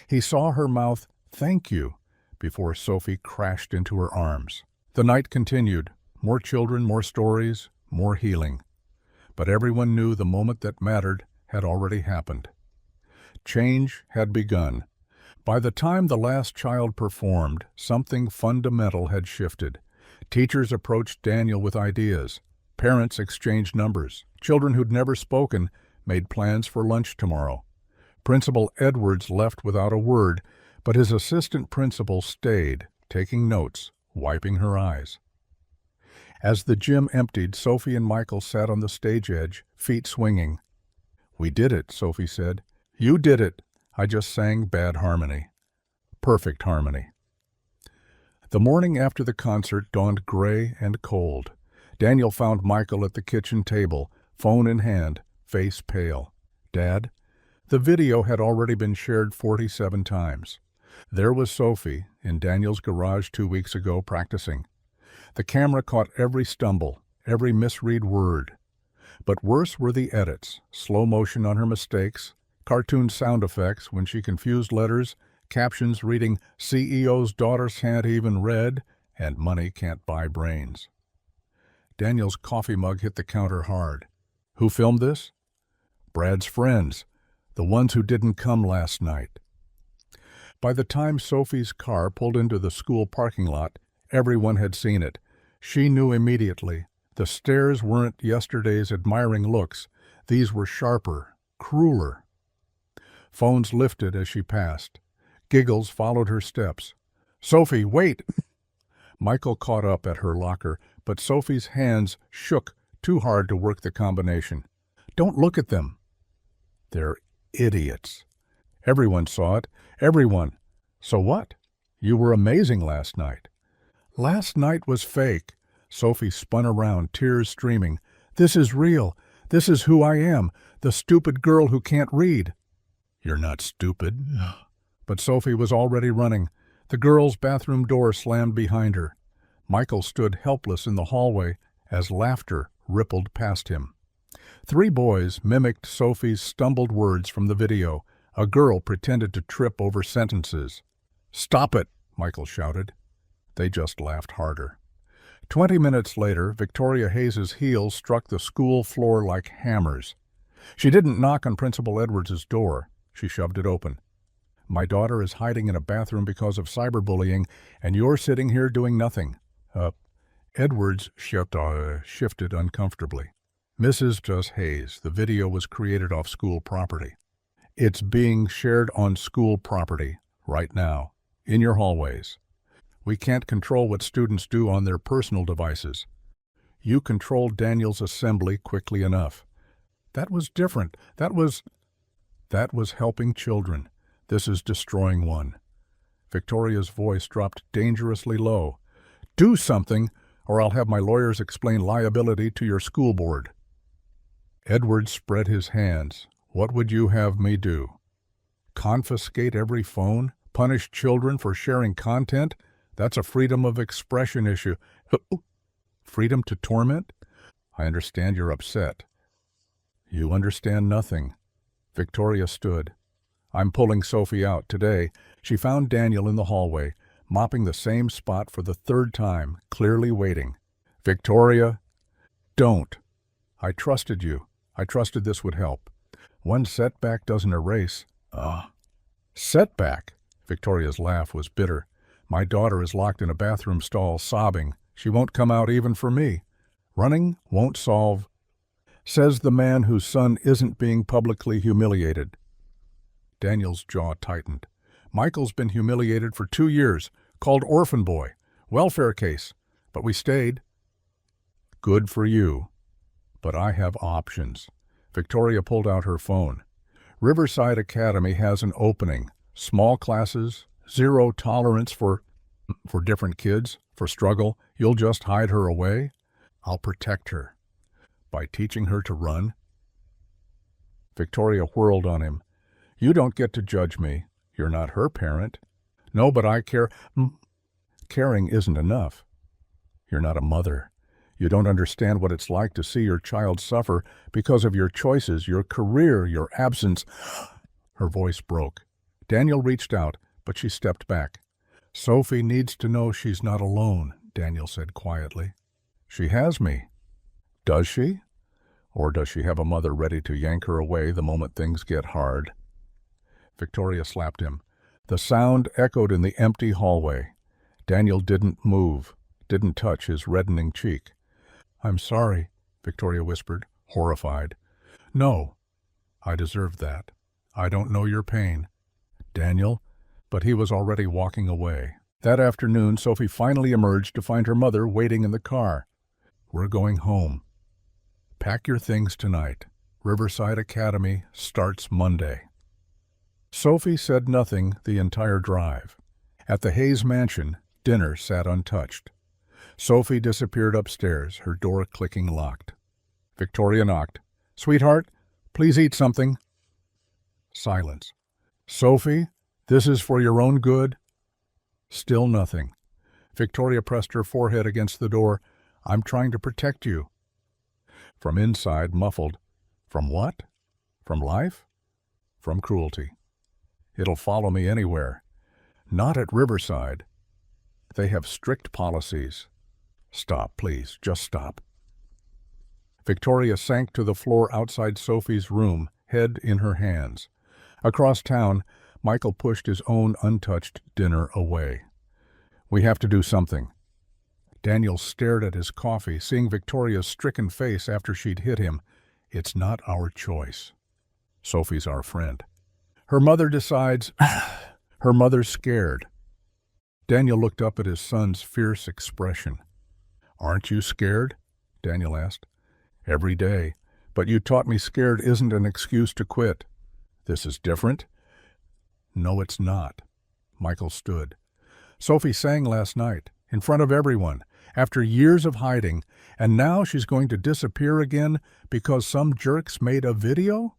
He saw her mouth, "Thank you," before Sophie crashed into her arms. The night continued. More children, more stories, more healing. But everyone knew the moment that mattered had already happened. Change had begun. By the time the last child performed, something fundamental had shifted. Teachers approached Daniel with ideas. Parents exchanged numbers. Children who'd never spoken made plans for lunch tomorrow. Principal Edwards left without a word, but his assistant principal stayed, taking notes, wiping her eyes. As the gym emptied, Sophie and Michael sat on the stage edge, feet swinging. "We did it," Sophie said. "You did it. I just sang bad harmony." Perfect harmony. The morning after the concert dawned gray and cold. Daniel found Michael at the kitchen table, phone in hand, face pale. "Dad?" The video had already been shared 47 times. There was Sophie in Daniel's garage 2 weeks ago practicing. The camera caught every stumble, every misread word. But worse were the edits, slow motion on her mistakes, cartoon sound effects when she confused letters, captions reading "CEO's daughter can't even read," and "money can't buy brains." Daniel's coffee mug hit the counter hard. Who filmed this? Brad's friends, the ones who didn't come last night. By the time Sophie's car pulled into the school parking lot, everyone had seen it. She knew immediately. The stares weren't yesterday's admiring looks. These were sharper, crueler. Phones lifted as she passed. Giggles followed her steps. "Sophie, wait!" Michael caught up at her locker, but Sophie's hands shook too hard to work the combination. "Don't look at them." "They're idiots." Everyone saw it. Everyone. "So what? You were amazing last night." "Last night was fake." Sophie spun around, tears streaming. "This is real. This is who I am, the stupid girl who can't read." "You're not stupid." But Sophie was already running. The girls' bathroom door slammed behind her. Michael stood helpless in the hallway as laughter rippled past him. 3 boys mimicked Sophie's stumbled words from the video. A girl pretended to trip over sentences. "Stop it!" Michael shouted. They just laughed harder. 20 minutes later, Victoria Hayes's heels struck the school floor like hammers. She didn't knock on Principal Edwards' door. She shoved it open. "My daughter is hiding in a bathroom because of cyberbullying, and you're sitting here doing nothing." Edwards shifted uncomfortably. "Mrs. Hayes, the video was created off school property. It's being shared on school property right now, in your hallways. We can't control what students do on their personal devices. You controlled Daniel's assembly quickly enough. That was different. That was helping children. This is destroying one. Victoria's voice dropped dangerously low. Do something, or I'll have my lawyers explain liability to your school board. Edward spread his hands. What would you have me do? Confiscate every phone? Punish children for sharing content? That's a freedom of expression issue. Freedom to torment? I understand you're upset. You understand nothing. Victoria stood. I'm pulling Sophie out today. She found Daniel in the hallway, mopping the same spot for the third time, clearly waiting. Victoria, don't. I trusted you. I trusted this would help. One setback doesn't erase. Setback? Victoria's laugh was bitter. My daughter is locked in a bathroom stall, sobbing. She won't come out even for me. Running won't solve. Says the man whose son isn't being publicly humiliated. Daniel's jaw tightened. Michael's been humiliated for 2 years, called orphan boy, welfare case, but we stayed. Good for you. But I have options. Victoria pulled out her phone. Riverside Academy has an opening. Small classes, zero tolerance for different kids, for struggle. You'll just hide her away? I'll protect her. By teaching her to run? Victoria whirled on him. You don't get to judge me. You're not her parent. No, but I care. Caring isn't enough. You're not a mother. You don't understand what it's like to see your child suffer because of your choices, your career, your absence. Her voice broke. Daniel reached out, but she stepped back. Sophie needs to know she's not alone, Daniel said quietly. She has me. Does she? Or does she have a mother ready to yank her away the moment things get hard? Victoria slapped him. The sound echoed in the empty hallway. Daniel didn't move, didn't touch his reddening cheek. I'm sorry, Victoria whispered, horrified. No, I deserved that. I don't know your pain. Daniel, but he was already walking away. That afternoon, Sophie finally emerged to find her mother waiting in the car. We're going home. Pack your things tonight. Riverside Academy starts Monday. Sophie said nothing the entire drive. At the Hayes mansion, dinner sat untouched. Sophie disappeared upstairs, her door clicking locked. Victoria knocked. Sweetheart, please eat something. Silence. Sophie, this is for your own good. Still nothing. Victoria pressed her forehead against the door. I'm trying to protect you. From inside, muffled. From what? From life? From cruelty. It'll follow me anywhere. Not at Riverside. They have strict policies. Stop, please. Just stop. Victoria sank to the floor outside Sophie's room, head in her hands. Across town, Michael pushed his own untouched dinner away. We have to do something. Daniel stared at his coffee, seeing Victoria's stricken face after she'd hit him. It's not our choice. Sophie's our friend. Her mother decides. Her mother's scared. Daniel looked up at his son's fierce expression. Aren't you scared? Daniel asked. Every day. But you taught me scared isn't an excuse to quit. This is different? No, it's not. Michael stood. Sophie sang last night, in front of everyone, after years of hiding, and now she's going to disappear again because some jerks made a video?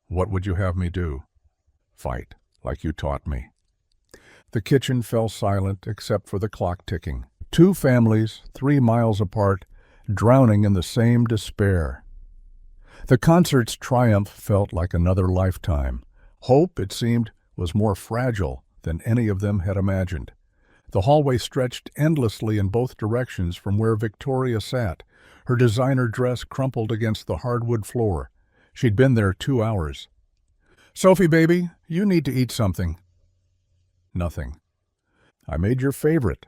What would you have me do? Fight, like you taught me. The kitchen fell silent except for the clock ticking. 2 families, 3 miles apart, drowning in the same despair. The concert's triumph felt like another lifetime. Hope, it seemed, was more fragile than any of them had imagined. The hallway stretched endlessly in both directions from where Victoria sat, her designer dress crumpled against the hardwood floor. She'd been there 2 hours. Sophie, baby, you need to eat something. Nothing. I made your favorite.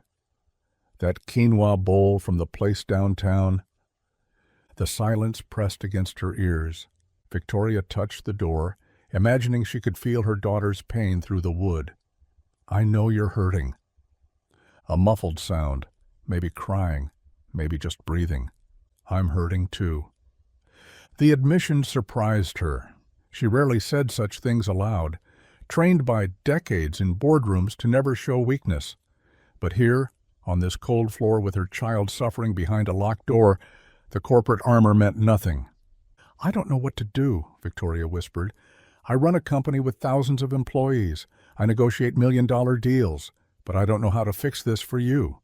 That quinoa bowl from the place downtown. The silence pressed against her ears. Victoria touched the door, imagining she could feel her daughter's pain through the wood. I know you're hurting. A muffled sound, maybe crying, maybe just breathing. I'm hurting too. The admission surprised her. She rarely said such things aloud, trained by decades in boardrooms to never show weakness. But here, on this cold floor with her child suffering behind a locked door, the corporate armor meant nothing. I don't know what to do, Victoria whispered. I run a company with thousands of employees. I negotiate million-dollar deals, but I don't know how to fix this for you.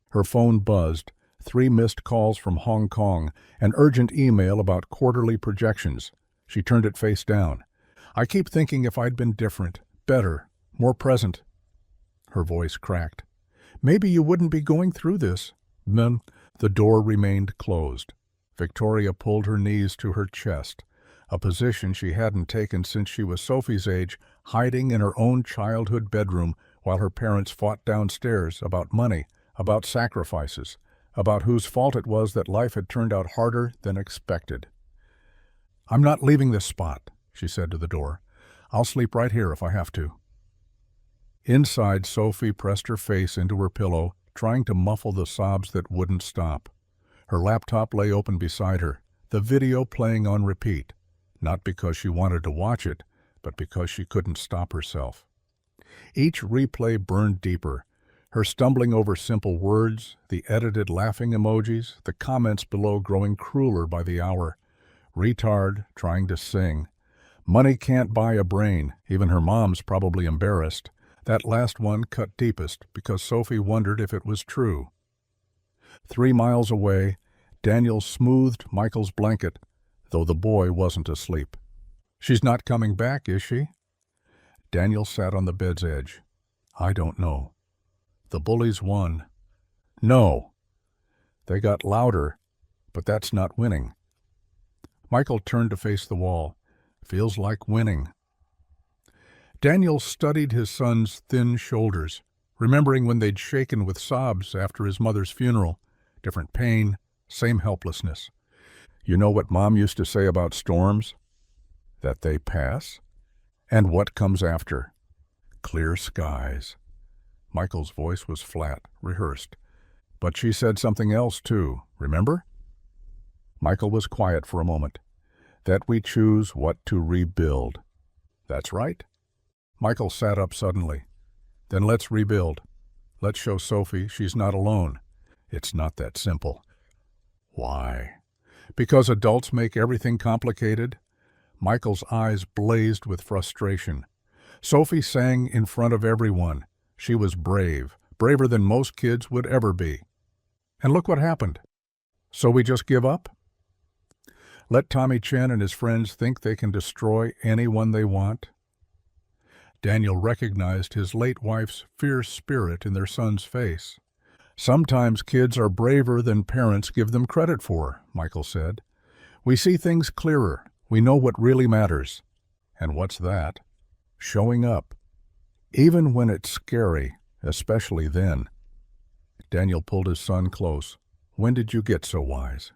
Her phone buzzed, 3 missed calls from Hong Kong, an urgent email about quarterly projections. She turned it face down. I keep thinking if I'd been different, better, more present. Her voice cracked. Maybe you wouldn't be going through this. Then the door remained closed. Victoria pulled her knees to her chest, a position she hadn't taken since she was Sophie's age, hiding in her own childhood bedroom while her parents fought downstairs about money, about sacrifices, about whose fault it was that life had turned out harder than expected. I'm not leaving this spot, she said to the door. I'll sleep right here if I have to. Inside, Sophie pressed her face into her pillow, trying to muffle the sobs that wouldn't stop. Her laptop lay open beside her, the video playing on repeat, not because she wanted to watch it, but because she couldn't stop herself. Each replay burned deeper, her stumbling over simple words, the edited laughing emojis, the comments below growing crueler by the hour. Retard, trying to sing. Money can't buy a brain, even her mom's probably embarrassed. That last one cut deepest because Sophie wondered if it was true. 3 miles away, Daniel smoothed Michael's blanket, though the boy wasn't asleep. She's not coming back, is she? Daniel sat on the bed's edge. I don't know. The Bullies won. No. They got louder, but that's not winning. Michael turned to face the wall. Feels like winning. Daniel studied his son's thin shoulders, remembering when they'd shaken with sobs after his mother's funeral. Different pain, same helplessness. You know what Mom used to say about storms? That they pass. And what comes after? Clear skies. Michael's voice was flat, rehearsed. But she said something else, too, remember? Michael was quiet for a moment. That we choose what to rebuild. That's right. Michael sat up suddenly. Then let's rebuild. Let's show Sophie she's not alone. It's not that simple. Why? Because adults make everything complicated? Michael's eyes blazed with frustration. Sophie sang in front of everyone. She was brave, braver than most kids would ever be. And look what happened. So we just give up? Let Tommy Chen and his friends think they can destroy anyone they want? Daniel recognized his late wife's fierce spirit in their son's face. Sometimes kids are braver than parents give them credit for, Michael said. We see things clearer. We know what really matters. And what's that? Showing up. Even when it's scary, especially then. Daniel pulled his son close. When did you get so wise?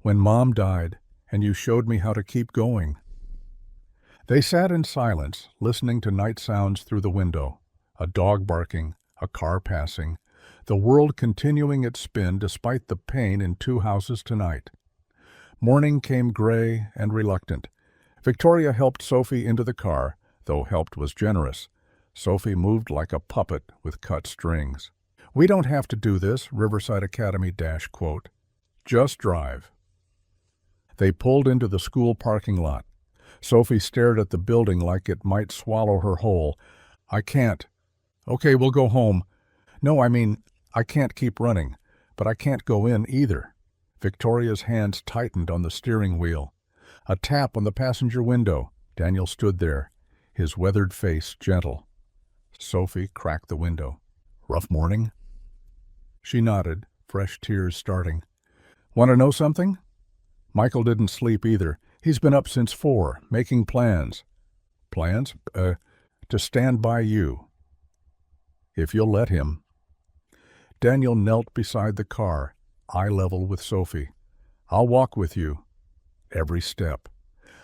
When Mom died, and you showed me how to keep going. They sat in silence, listening to night sounds through the window. A dog barking, a car passing, the world continuing its spin despite the pain in 2 houses tonight. Morning came gray and reluctant. Victoria helped Sophie into the car, though helped was generous. Sophie moved like a puppet with cut strings. We don't have to do this, Riverside Academy quote. Just drive. They pulled into the school parking lot. Sophie stared at the building like it might swallow her whole. I can't. Okay, we'll go home. No, I mean, I can't keep running, but I can't go in either. Victoria's hands tightened on the steering wheel. A tap on the passenger window. Daniel stood there, his weathered face gentle. Sophie cracked the window. Rough morning? She nodded, fresh tears starting. Want to know something? Michael didn't sleep either. He's been up since 4, making plans. Plans? To stand by you. If you'll let him. Daniel knelt beside the car, eye level with Sophie. I'll walk with you. Every step.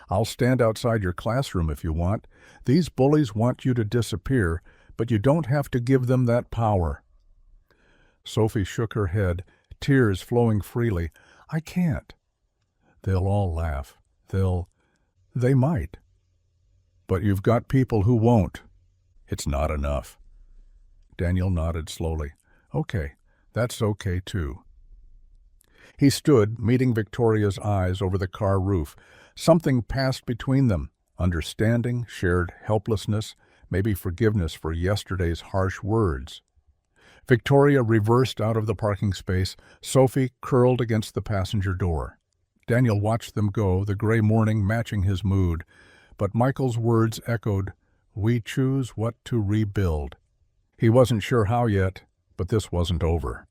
I'll stand outside your classroom if you want. These bullies want you to disappear, but you don't have to give them that power. Sophie shook her head, tears flowing freely. I can't. They'll all laugh. They might. But you've got people who won't. It's not enough. Daniel nodded slowly. Okay, that's okay too. He stood, meeting Victoria's eyes over the car roof. Something passed between them. Understanding, shared helplessness, maybe forgiveness for yesterday's harsh words. Victoria reversed out of the parking space, Sophie curled against the passenger door. Daniel watched them go, the gray morning matching his mood. But Michael's words echoed, "We choose what to rebuild." He wasn't sure how yet, but this wasn't over.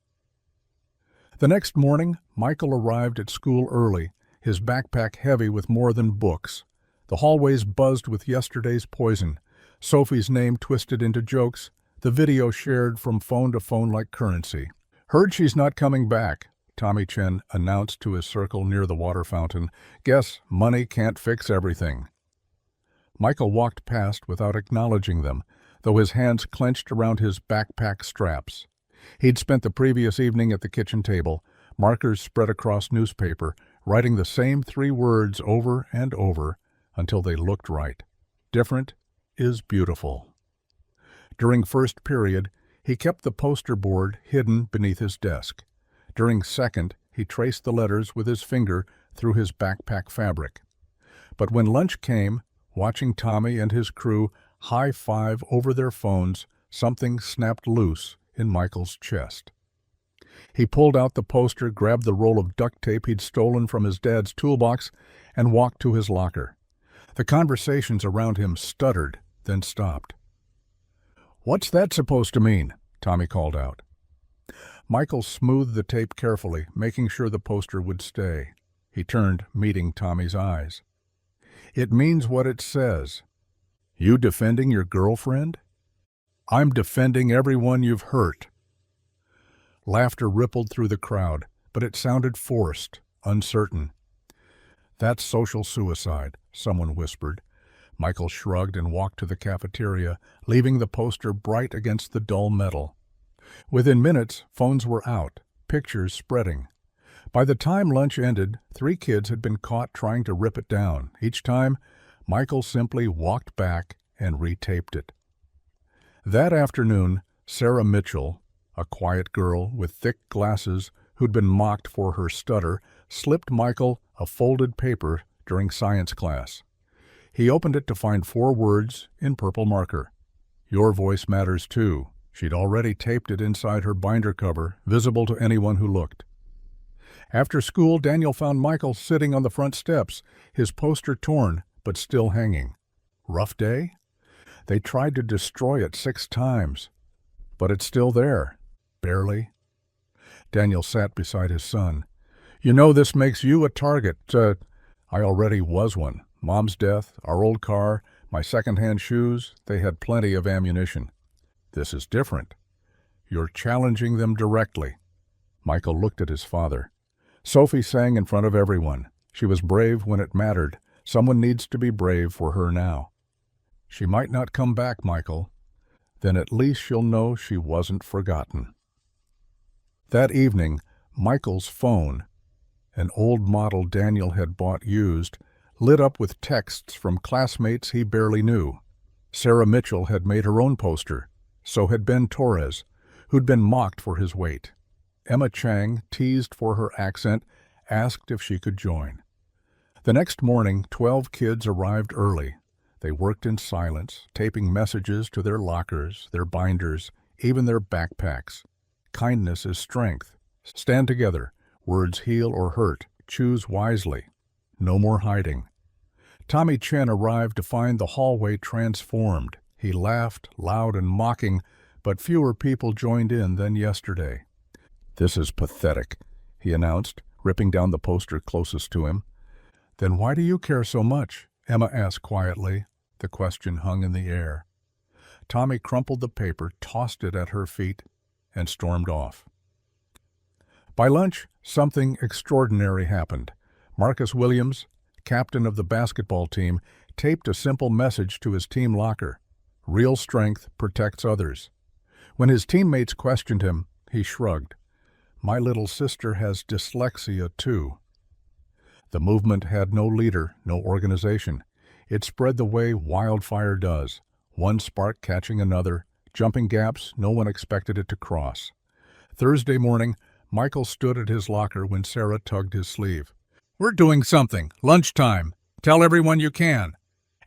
The next morning, Michael arrived at school early, his backpack heavy with more than books. The hallways buzzed with yesterday's poison, Sophie's name twisted into jokes, the video shared from phone to phone like currency. "Heard she's not coming back," Tommy Chen announced to his circle near the water fountain. "Guess money can't fix everything." Michael walked past without acknowledging them, though his hands clenched around his backpack straps. He'd spent the previous evening at the kitchen table, markers spread across newspaper, writing the same 3 words over and over until they looked right. Different is beautiful. During first period, he kept the poster board hidden beneath his desk. During second, he traced the letters with his finger through his backpack fabric. But when lunch came, watching Tommy and his crew high-five over their phones, something snapped loose in Michael's chest. He pulled out the poster, grabbed the roll of duct tape he'd stolen from his dad's toolbox, and walked to his locker. The conversations around him stuttered, then stopped. "What's that supposed to mean?" Tommy called out. Michael smoothed the tape carefully, making sure the poster would stay. He turned, meeting Tommy's eyes. "It means what it says. You defending your girlfriend? I'm defending everyone you've hurt." Laughter rippled through the crowd, but it sounded forced, uncertain. "That's social suicide," someone whispered. Michael shrugged and walked to the cafeteria, leaving the poster bright against the dull metal. Within minutes, phones were out, pictures spreading. By the time lunch ended, 3 kids had been caught trying to rip it down. Each time, Michael simply walked back and retaped it. That afternoon, Sarah Mitchell, a quiet girl with thick glasses who'd been mocked for her stutter, slipped Michael a folded paper during science class. He opened it to find 4 words in purple marker. "Your voice matters too." She'd already taped it inside her binder cover, visible to anyone who looked. After school, Daniel found Michael sitting on the front steps, his poster torn but still hanging. Rough day? They tried to destroy it 6 times, but it's still there, barely. Daniel sat beside his son. "You know this makes you a target. I already was one. Mom's death, our old car, my second-hand shoes, they had plenty of ammunition. This is different. You're challenging them directly." Michael looked at his father. Sophie sang in front of everyone. She was brave when it mattered. Someone needs to be brave for her now. "She might not come back, Michael. Then at least she'll know she wasn't forgotten." That evening, Michael's phone, an old model Daniel had bought used, lit up with texts from classmates he barely knew. Sarah Mitchell had made her own poster. So had Ben Torres, who'd been mocked for his weight. Emma Chang, teased for her accent, asked if she could join. The next morning, 12 kids arrived early. They worked in silence, taping messages to their lockers, their binders, even their backpacks. Kindness is strength. Stand together. Words heal or hurt. Choose wisely. No more hiding. Tommy Chen arrived to find the hallway transformed. He laughed, loud and mocking, but fewer people joined in than yesterday. "This is pathetic," he announced, ripping down the poster closest to him. "Then why do you care so much?" Emma asked quietly. The question hung in the air. Tommy crumpled the paper, tossed it at her feet, and stormed off. By lunch, something extraordinary happened. Marcus Williams, captain of the basketball team, taped a simple message to his team locker. Real strength protects others. When his teammates questioned him, He shrugged. My little sister has dyslexia, too. The movement had no leader, no organization. It spread the way wildfire does, one spark catching another, jumping gaps no one expected it to cross. Thursday morning, Michael stood at his locker when Sarah tugged his sleeve. "We're doing something. Lunchtime. Tell everyone you can."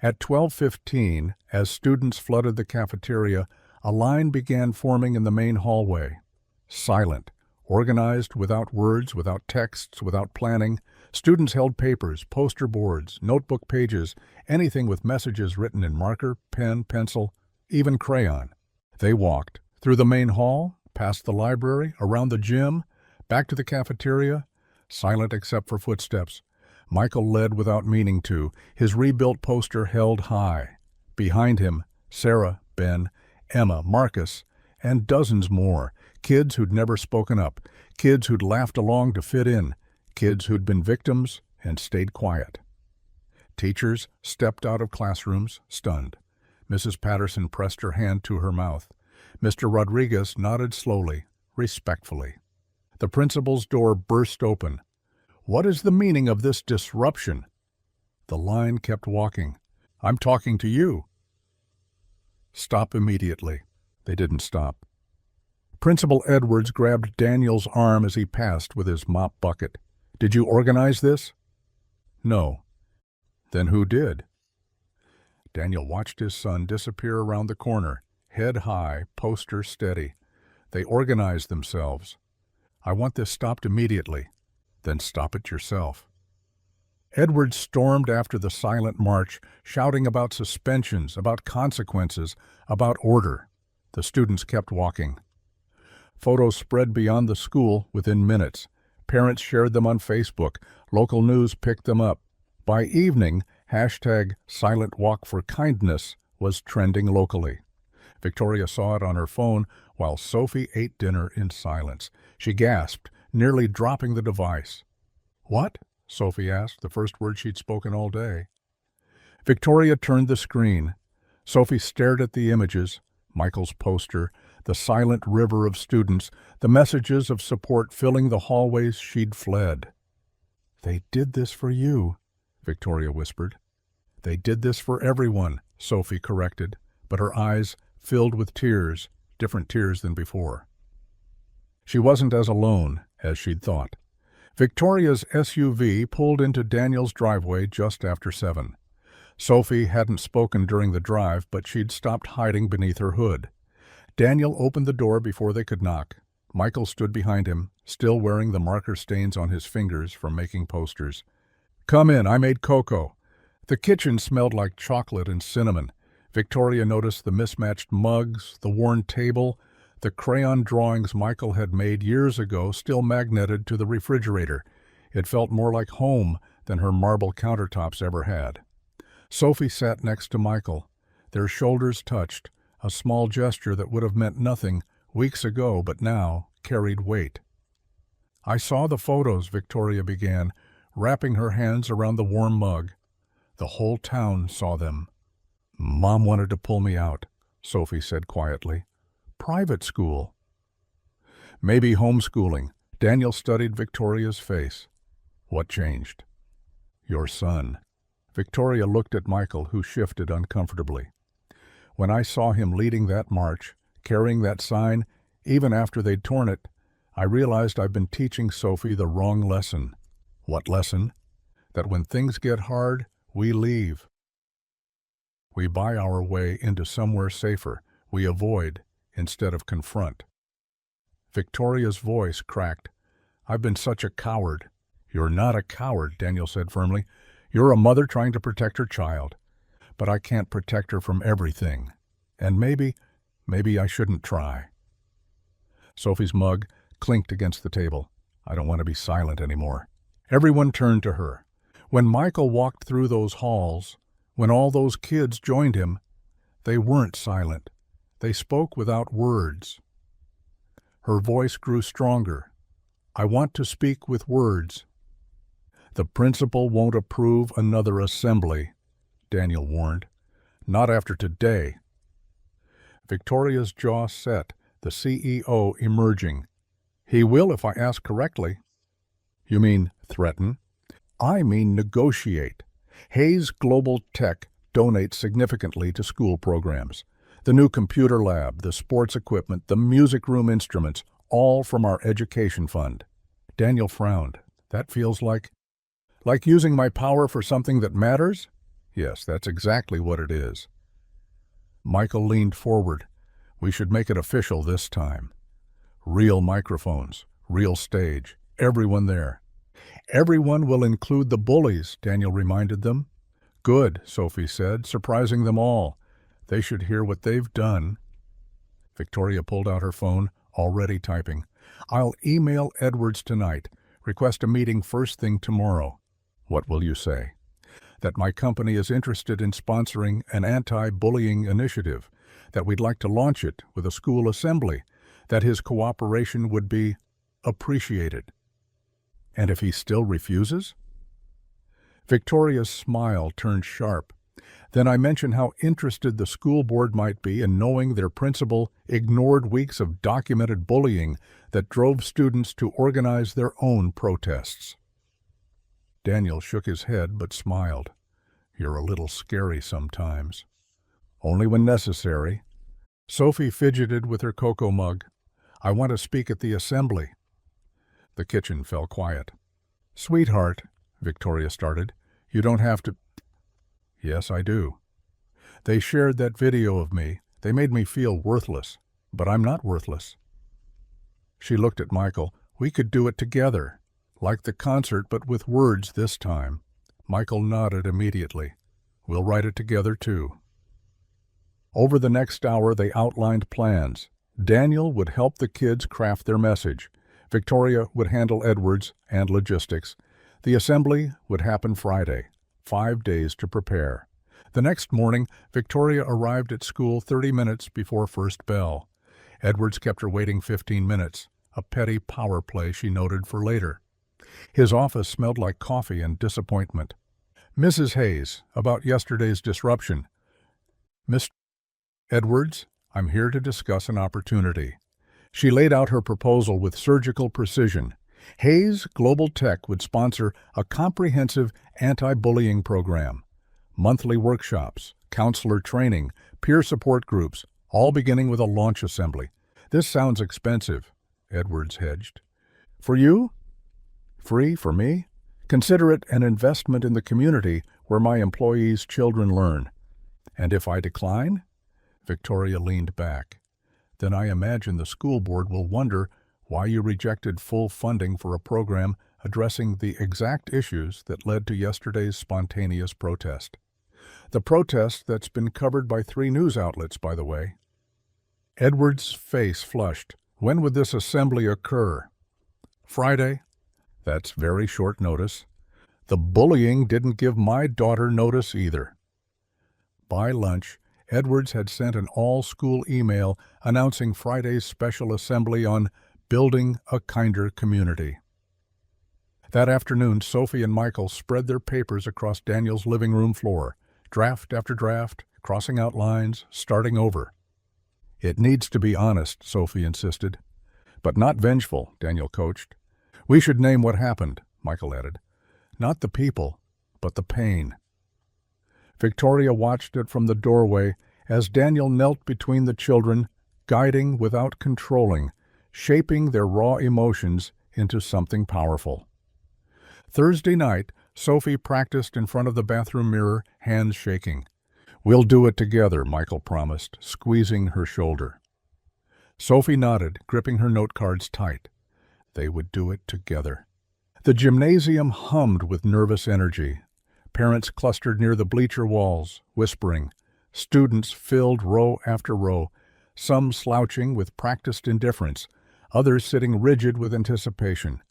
At 12:15, as students flooded the cafeteria, a line began forming in the main hallway. Silent, organized without words, without texts, without planning, students held papers, poster boards, notebook pages, anything with messages written in marker, pen, pencil, even crayon. They walked through the main hall, past the library, around the gym, back to the cafeteria, silent except for footsteps. Michael led without meaning to, his rebuilt poster held high. Behind him, Sarah, Ben, Emma, Marcus, and dozens more, kids who'd never spoken up, kids who'd laughed along to fit in, kids who'd been victims and stayed quiet. Teachers stepped out of classrooms, stunned. Mrs. Patterson pressed her hand to her mouth. Mr. Rodriguez nodded slowly, respectfully. The principal's door burst open. "What is the meaning of this disruption?" The line kept walking. "I'm talking to you." "Stop immediately." They didn't stop. Principal Edwards grabbed Daniel's arm as he passed with his mop bucket. "Did you organize this?" "No." "Then who did?" Daniel watched his son disappear around the corner, head high, poster steady. "They organized themselves. I want this stopped immediately." "Then stop it yourself." Edwards stormed after the silent march, shouting about suspensions, about consequences, about order. The students kept walking. Photos spread beyond the school within minutes. Parents shared them on Facebook. Local news picked them up. By evening, #SilentWalkForKindness was trending locally. Victoria saw it on her phone while Sophie ate dinner in silence. She gasped, nearly dropping the device. "What?" Sophie asked, the first word she'd spoken all day. Victoria turned the screen. Sophie stared at the images, Michael's poster, the silent river of students, the messages of support filling the hallways she'd fled. "They did this for you," Victoria whispered. "They did this for everyone," Sophie corrected, but her eyes filled with tears, different tears than before. She wasn't as alone as she'd thought. Victoria's SUV pulled into Daniel's driveway just after 7. Sophie hadn't spoken during the drive, but she'd stopped hiding beneath her hood. Daniel opened the door before they could knock. Michael stood behind him, still wearing the marker stains on his fingers from making posters. "Come in, I made cocoa." The kitchen smelled like chocolate and cinnamon. Victoria noticed the mismatched mugs, the worn table, the crayon drawings Michael had made years ago still magneted to the refrigerator. It felt more like home than her marble countertops ever had. Sophie sat next to Michael. Their shoulders touched, a small gesture that would have meant nothing weeks ago but now carried weight. "I saw the photos," Victoria began, wrapping her hands around the warm mug. "The whole town saw them." "Mom wanted to pull me out," Sophie said quietly. "Private school." "Maybe homeschooling." Daniel studied Victoria's face. "What changed?" "Your son." Victoria looked at Michael, who shifted uncomfortably. "When I saw him leading that march, carrying that sign, even after they'd torn it, I realized I've been teaching Sophie the wrong lesson." "What lesson?" "That when things get hard, we leave. We buy our way into somewhere safer. We avoid instead of confront." Victoria's voice cracked. "I've been such a coward." "You're not a coward," Daniel said firmly. "You're a mother trying to protect her child. But I can't protect her from everything. And maybe I shouldn't try." Sophie's mug clinked against the table. "I don't want to be silent anymore." Everyone turned to her. When Michael walked through those halls, when all those kids joined him, they weren't silent. They spoke without words. Her voice grew stronger. "I want to speak with words." "The principal won't approve another assembly," Daniel warned. "Not after today." Victoria's jaw set, the CEO emerging, He will if I ask correctly. You mean threaten? I mean negotiate. Hayes Global Tech donates significantly to school programs. The new computer lab, the sports equipment, the music room instruments, all from our education fund. Daniel frowned. That feels like using my power for something that matters? Yes, that's exactly what it is. Michael leaned forward. We should make it official this time. Real microphones, real stage, everyone there. Everyone will include the bullies, Daniel reminded them. Good, Sophie said, surprising them all. They should hear what they've done. Victoria pulled out her phone, already typing. I'll email Edwards tonight. Request a meeting first thing tomorrow. What will you say? That my company is interested in sponsoring an anti-bullying initiative, that we'd like to launch it with a school assembly, that his cooperation would be appreciated. And if he still refuses? Victoria's smile turned sharp. Then I mentioned how interested the school board might be in knowing their principal ignored weeks of documented bullying that drove students to organize their own protests. Daniel shook his head but smiled. You're a little scary sometimes. Only when necessary. Sophie fidgeted with her cocoa mug. I want to speak at the assembly. The kitchen fell quiet. Sweetheart, Victoria started, you don't have to... Yes, I do. They shared that video of me. They made me feel worthless, but I'm not worthless. She looked at Michael. We could do it together, like the concert but with words this time. Michael nodded immediately. We'll write it together too. Over the next hour they outlined plans. Daniel would help the kids craft their message. Victoria would handle Edwards and logistics. The assembly would happen Friday. 5 days to prepare. The next morning, Victoria arrived at school 30 minutes before first bell. Edwards kept her waiting 15 minutes, a petty power play she noted for later. His office smelled like coffee and disappointment. Mrs. Hayes, about yesterday's disruption. Mr. Edwards, I'm here to discuss an opportunity. She laid out her proposal with surgical precision. Hayes Global Tech would sponsor a comprehensive anti-bullying program. Monthly workshops, counselor training, peer support groups, all beginning with a launch assembly. This sounds expensive, Edwards hedged. For you? Free for me? Consider it an investment in the community where my employees' children learn. And if I decline? Victoria leaned back. Then I imagine the school board will wonder why you rejected full funding for a program addressing the exact issues that led to yesterday's spontaneous protest. The protest that's been covered by 3 news outlets, by the way. Edwards' face flushed. When would this assembly occur? Friday. That's very short notice. The bullying didn't give my daughter notice either. By lunch, Edwards had sent an all-school email announcing Friday's special assembly on building a kinder community. That afternoon, Sophie and Michael spread their papers across Daniel's living room floor, draft after draft, crossing out lines, starting over. It needs to be honest, Sophie insisted. But not vengeful, Daniel coached. We should name what happened, Michael added. Not the people, but the pain. Victoria watched it from the doorway as Daniel knelt between the children, guiding without controlling, shaping their raw emotions into something powerful. Thursday night, Sophie practiced in front of the bathroom mirror, hands shaking. We'll do it together, Michael promised, squeezing her shoulder. Sophie nodded, gripping her note cards tight. They would do it together. The gymnasium hummed with nervous energy. Parents clustered near the bleacher walls, whispering. Students filled row after row, some slouching with practiced indifference, others sitting rigid with anticipation.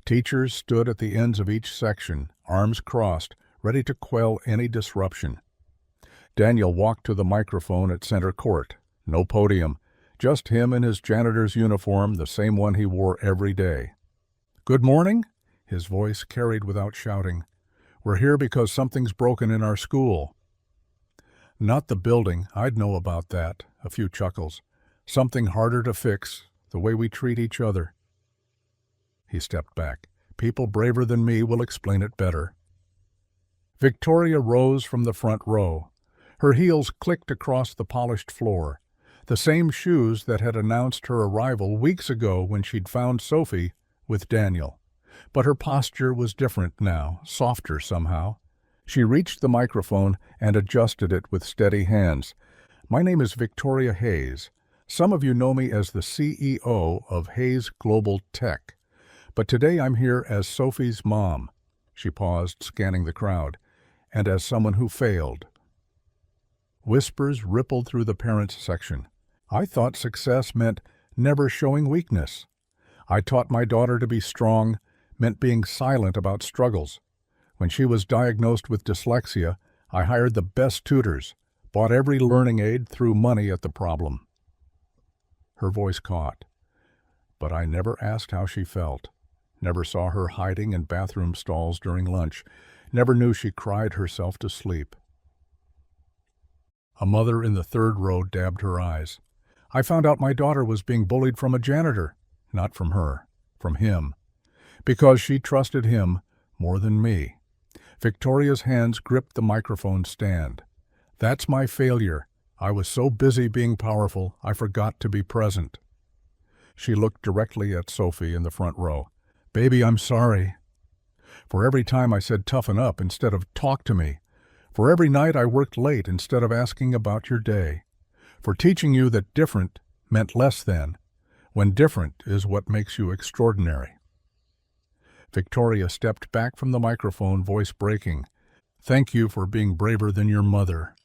Teachers stood at the ends of each section, arms crossed, ready to quell any disruption. Daniel walked to the microphone at center court. No podium, just him in his janitor's uniform, the same one he wore every day. Good morning, his voice carried without shouting. We're here because something's broken in our school. Not the building, I'd know about that, a few chuckles. Something harder to fix, the way we treat each other. He stepped back. People braver than me will explain it better. Victoria rose from the front row. Her heels clicked across the polished floor, the same shoes that had announced her arrival weeks ago when she'd found Sophie with Daniel. But her posture was different now, softer somehow. She reached the microphone and adjusted it with steady hands. "My name is Victoria Hayes. Some of you know me as the CEO of Hayes Global Tech. But today I'm here as Sophie's mom." She paused, scanning the crowd. "And as someone who failed." Whispers rippled through the parents section. I thought success meant never showing weakness. I taught my daughter to be strong, meant being silent about struggles. When she was diagnosed with dyslexia, I hired the best tutors, bought every learning aid, threw money at the problem. Her voice caught. But I never asked how she felt, never saw her hiding in bathroom stalls during lunch, never knew she cried herself to sleep. A mother in the third row dabbed her eyes. "I found out my daughter was being bullied from a janitor." Not from her, from him. Because she trusted him more than me. Victoria's hands gripped the microphone stand. "That's my failure. I was so busy being powerful, I forgot to be present." She looked directly at Sophie in the front row. "Baby, I'm sorry. For every time I said toughen up instead of talk to me. For every night I worked late instead of asking about your day. For teaching you that different meant less than, when different is what makes you extraordinary." Victoria stepped back from the microphone, voice breaking. "Thank you for being braver than your mother."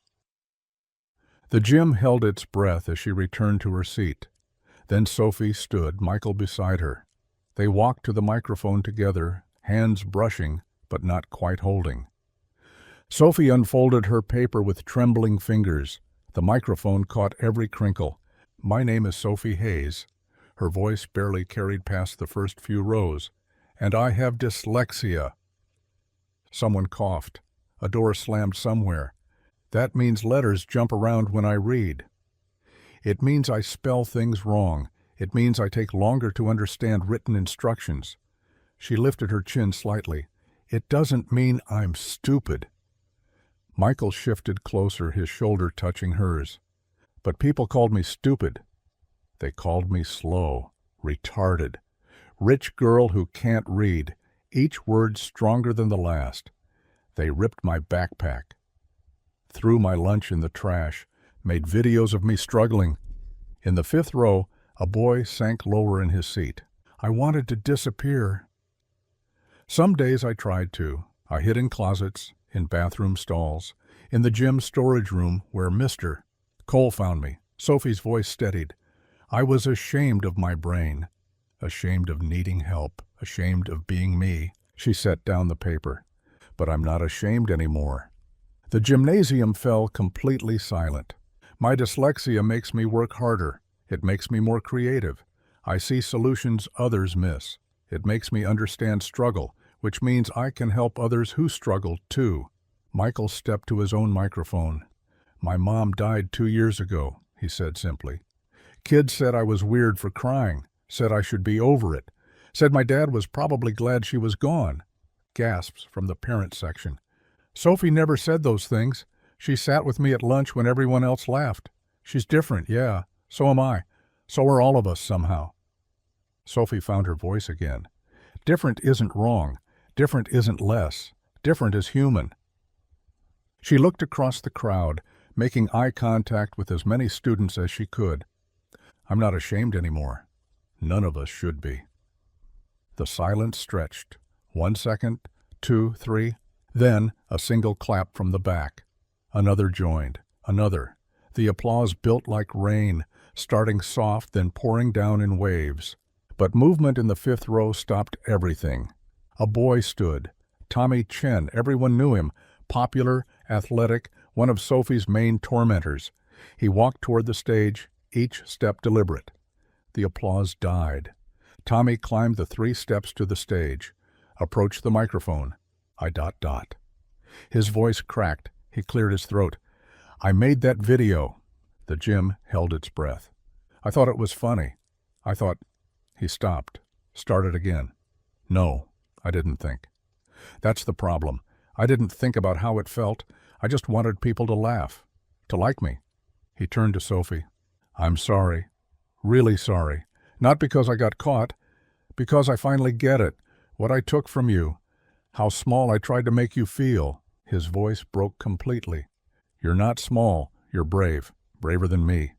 The gym held its breath as she returned to her seat. Then Sophie stood, Michael beside her. They walked to the microphone together, hands brushing, but not quite holding. Sophie unfolded her paper with trembling fingers. The microphone caught every crinkle. "My name is Sophie Hayes." Her voice barely carried past the first few rows. "And I have dyslexia." Someone coughed. A door slammed somewhere. "That means letters jump around when I read. It means I spell things wrong. It means I take longer to understand written instructions." She lifted her chin slightly. "It doesn't mean I'm stupid." Michael shifted closer, his shoulder touching hers. "But people called me stupid. They called me slow, retarded, rich girl who can't read, each word stronger than the last. They ripped my backpack, threw my lunch in the trash, made videos of me struggling." In the fifth row, a boy sank lower in his seat. "I wanted to disappear." Some days I tried to. I hid in closets, in bathroom stalls, in the gym storage room where Mr. Cole found me. Sophie's voice steadied. "I was ashamed of my brain, ashamed of needing help, ashamed of being me." She set down the paper. "But I'm not ashamed anymore." The gymnasium fell completely silent. My dyslexia makes me work harder. It makes me more creative. I see solutions others miss. It makes me understand struggle, which means I can help others who struggle too. Michael stepped to his own microphone. "My mom died 2 years ago," he said simply. "Kids said I was weird for crying, said I should be over it, said my dad was probably glad she was gone." Gasps from the parent section. "Sophie never said those things. She sat with me at lunch when everyone else laughed. She's different, yeah. So am I. So are all of us somehow." Sophie found her voice again. "Different isn't wrong. Different isn't less. Different is human." She looked across the crowd, making eye contact with as many students as she could. "I'm not ashamed anymore. None of us should be." The silence stretched. 1 second, 2, 3. Then a single clap from the back. Another joined. Another. The applause built like rain, starting soft, then pouring down in waves. But movement in the fifth row stopped everything. A boy stood. Tommy Chen, everyone knew him. Popular, athletic, one of Sophie's main tormentors. He walked toward the stage, each step deliberate. The applause died. Tommy climbed the 3 steps to the stage, approached the microphone. I ... His voice cracked. He cleared his throat. "I made that video." The gym held its breath. "I thought it was funny. I thought..." He stopped, started again. No, I didn't think. That's the problem. I didn't think about how it felt. I just wanted people to laugh, to like me. He turned to Sophie. I'm sorry. Really sorry. Not because I got caught, because I finally get it. What I took from you. How small I tried to make you feel. His voice broke completely. You're not small. You're brave. Braver than me.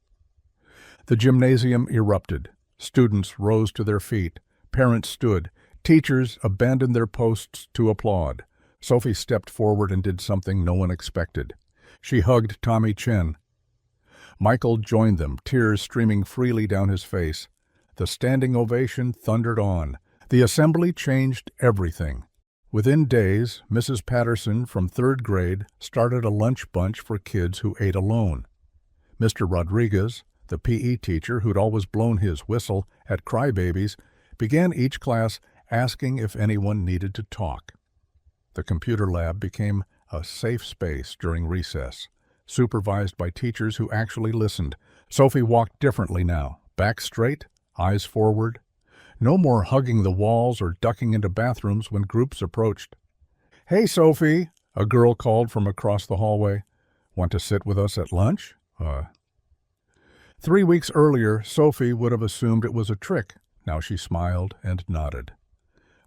The gymnasium erupted. Students rose to their feet. Parents stood. Teachers abandoned their posts to applaud. Sophie stepped forward and did something no one expected. She hugged Tommy Chen. Michael joined them, tears streaming freely down his face. The standing ovation thundered on. The assembly changed everything. Within days, Mrs. Patterson from 3rd grade started a lunch bunch for kids who ate alone. Mr. Rodriguez, the PE teacher who'd always blown his whistle at crybabies, began each class asking if anyone needed to talk. The computer lab became a safe space during recess, supervised by teachers who actually listened. Sophie walked differently now, back straight, eyes forward. No more hugging the walls or ducking into bathrooms when groups approached. Hey, Sophie, a girl called from across the hallway. Want to sit with us at lunch? 3 weeks earlier, Sophie would have assumed it was a trick. Now she smiled and nodded.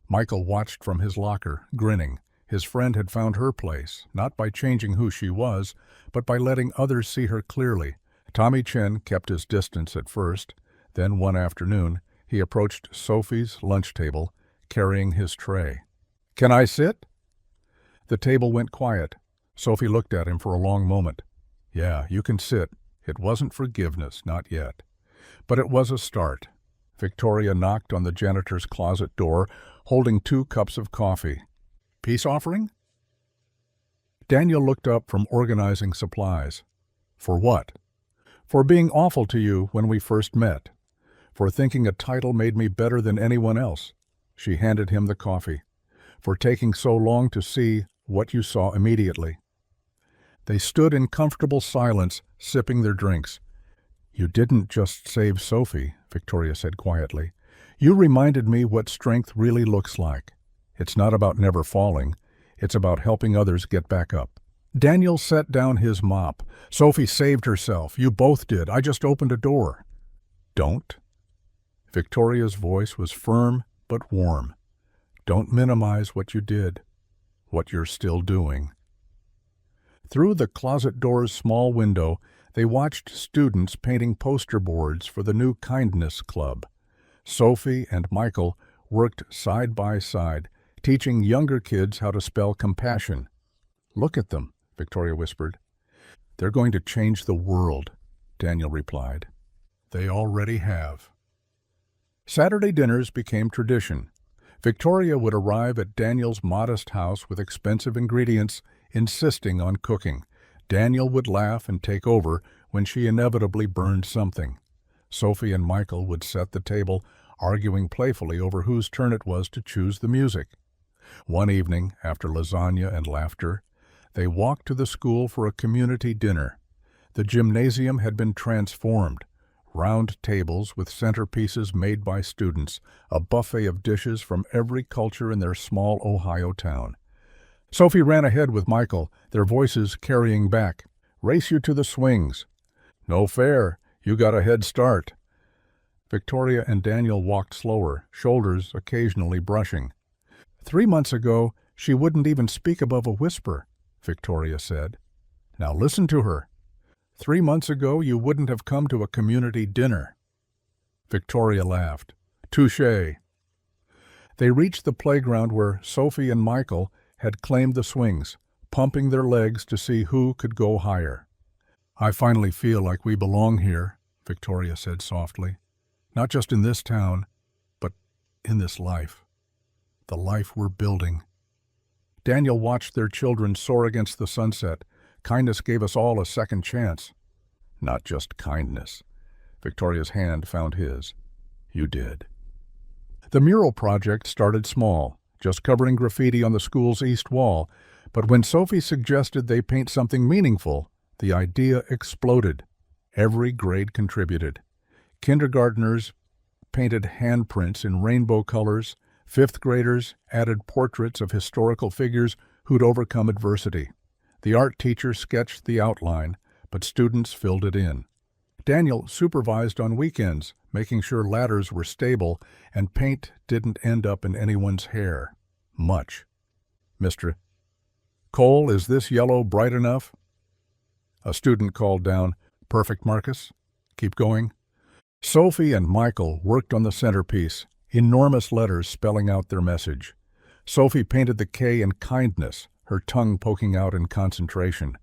Michael watched from his locker, grinning. His friend had found her place, not by changing who she was, but by letting others see her clearly. Tommy Chen kept his distance at first. Then one afternoon, he approached Sophie's lunch table, carrying his tray. Can I sit? The table went quiet. Sophie looked at him for a long moment. Yeah, you can sit. It wasn't forgiveness, not yet. But it was a start. Victoria knocked on the janitor's closet door, holding 2 cups of coffee. Peace offering? Daniel looked up from organizing supplies. For what? For being awful to you when we first met. For thinking a title made me better than anyone else. She handed him the coffee. For taking so long to see what you saw immediately. They stood in comfortable silence, sipping their drinks. You didn't just save Sophie, Victoria said quietly. You reminded me what strength really looks like. It's not about never falling. It's about helping others get back up. Daniel set down his mop. Sophie saved herself. You both did. I just opened a door. Don't. Victoria's voice was firm but warm. Don't minimize what you did, what you're still doing. Through the closet door's small window, they watched students painting poster boards for the new Kindness Club. Sophie and Michael worked side by side, teaching younger kids how to spell compassion. Look at them, Victoria whispered. They're going to change the world, Daniel replied. They already have. Saturday dinners became tradition. Victoria would arrive at Daniel's modest house with expensive ingredients, insisting on cooking. Daniel would laugh and take over when she inevitably burned something. Sophie and Michael would set the table, arguing playfully over whose turn it was to choose the music. One evening, after lasagna and laughter, they walked to the school for a community dinner. The gymnasium had been transformed. Round tables with centerpieces made by students, a buffet of dishes from every culture in their small Ohio town. Sophie ran ahead with Michael, their voices carrying back. Race you to the swings. No fair. You got a head start. Victoria and Daniel walked slower, shoulders occasionally brushing. 3 months ago, she wouldn't even speak above a whisper, Victoria said. Now listen to her. 3 months ago, you wouldn't have come to a community dinner. Victoria laughed. Touché. They reached the playground where Sophie and Michael had claimed the swings, pumping their legs to see who could go higher. I finally feel like we belong here, Victoria said softly. Not just in this town, but in this life. The life we're building. Daniel watched their children soar against the sunset. Kindness gave us all a second chance. Not just kindness. Victoria's hand found his. You did. The mural project started small, just covering graffiti on the school's east wall, but when Sophie suggested they paint something meaningful, the idea exploded. Every grade contributed. Kindergartners painted handprints in rainbow colors, Fifth graders added portraits of historical figures who'd overcome adversity. The art teacher sketched the outline, but students filled it in. Daniel supervised on weekends, making sure ladders were stable and paint didn't end up in anyone's hair. Much. Mr. Cole, is this yellow bright enough? A student called down, Perfect, Marcus. Keep going. Sophie and Michael worked on the centerpiece, enormous letters spelling out their message. Sophie painted the K in kindness, her tongue poking out in concentration.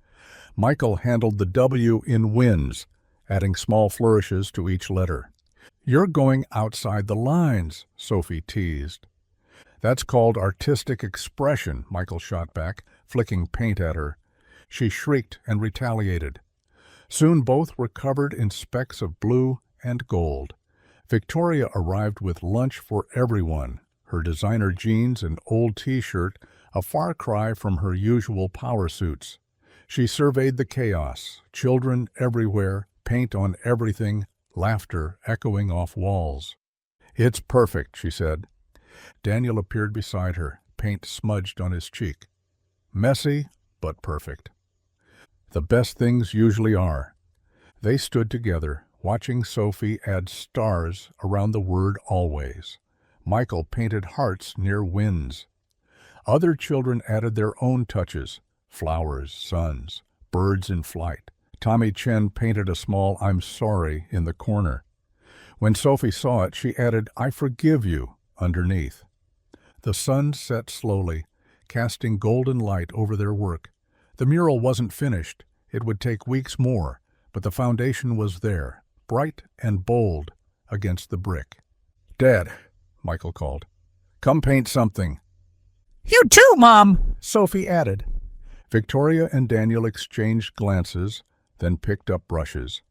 Michael handled the W in wins, adding small flourishes to each letter. You're going outside the lines, Sophie teased. That's called artistic expression, Michael shot back, flicking paint at her. She shrieked and retaliated. Soon both were covered in specks of blue and gold. Victoria arrived with lunch for everyone, her designer jeans and old t-shirt a far cry from her usual power suits. She surveyed the chaos, children everywhere, paint on everything, laughter echoing off walls. It's perfect, she said. Daniel appeared beside her, paint smudged on his cheek. Messy, but perfect. The best things usually are. They stood together, watching Sophie add stars around the word always. Michael painted hearts near wins. Other children added their own touches, flowers, suns, birds in flight. Tommy Chen painted a small I'm sorry in the corner. When Sophie saw it, she added I forgive you underneath. The sun set slowly, casting golden light over their work. The mural wasn't finished. It would take weeks more, but the foundation was there, bright and bold against the brick. Dad, Michael called. Come paint something. You too, Mom, Sophie added. Victoria and Daniel exchanged glances, then picked up brushes.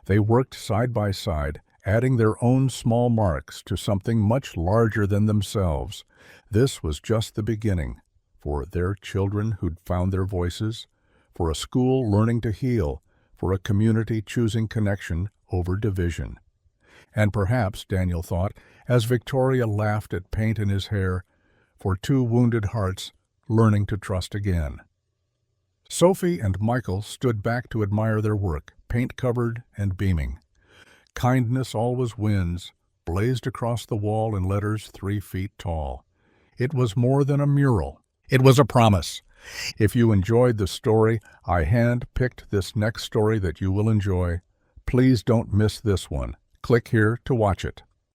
They worked side by side, adding their own small marks to something much larger than themselves. This was just the beginning, for their children who'd found their voices, for a school learning to heal, for a community choosing connection over division. And perhaps, Daniel thought, as Victoria laughed at paint in his hair, for two wounded hearts learning to trust again. Sophie and Michael stood back to admire their work, paint-covered and beaming. Kindness always wins, blazed across the wall in letters 3 feet tall. It was more than a mural. It was a promise. If you enjoyed the story, I hand-picked this next story that you will enjoy. Please don't miss this one. Click here to watch it.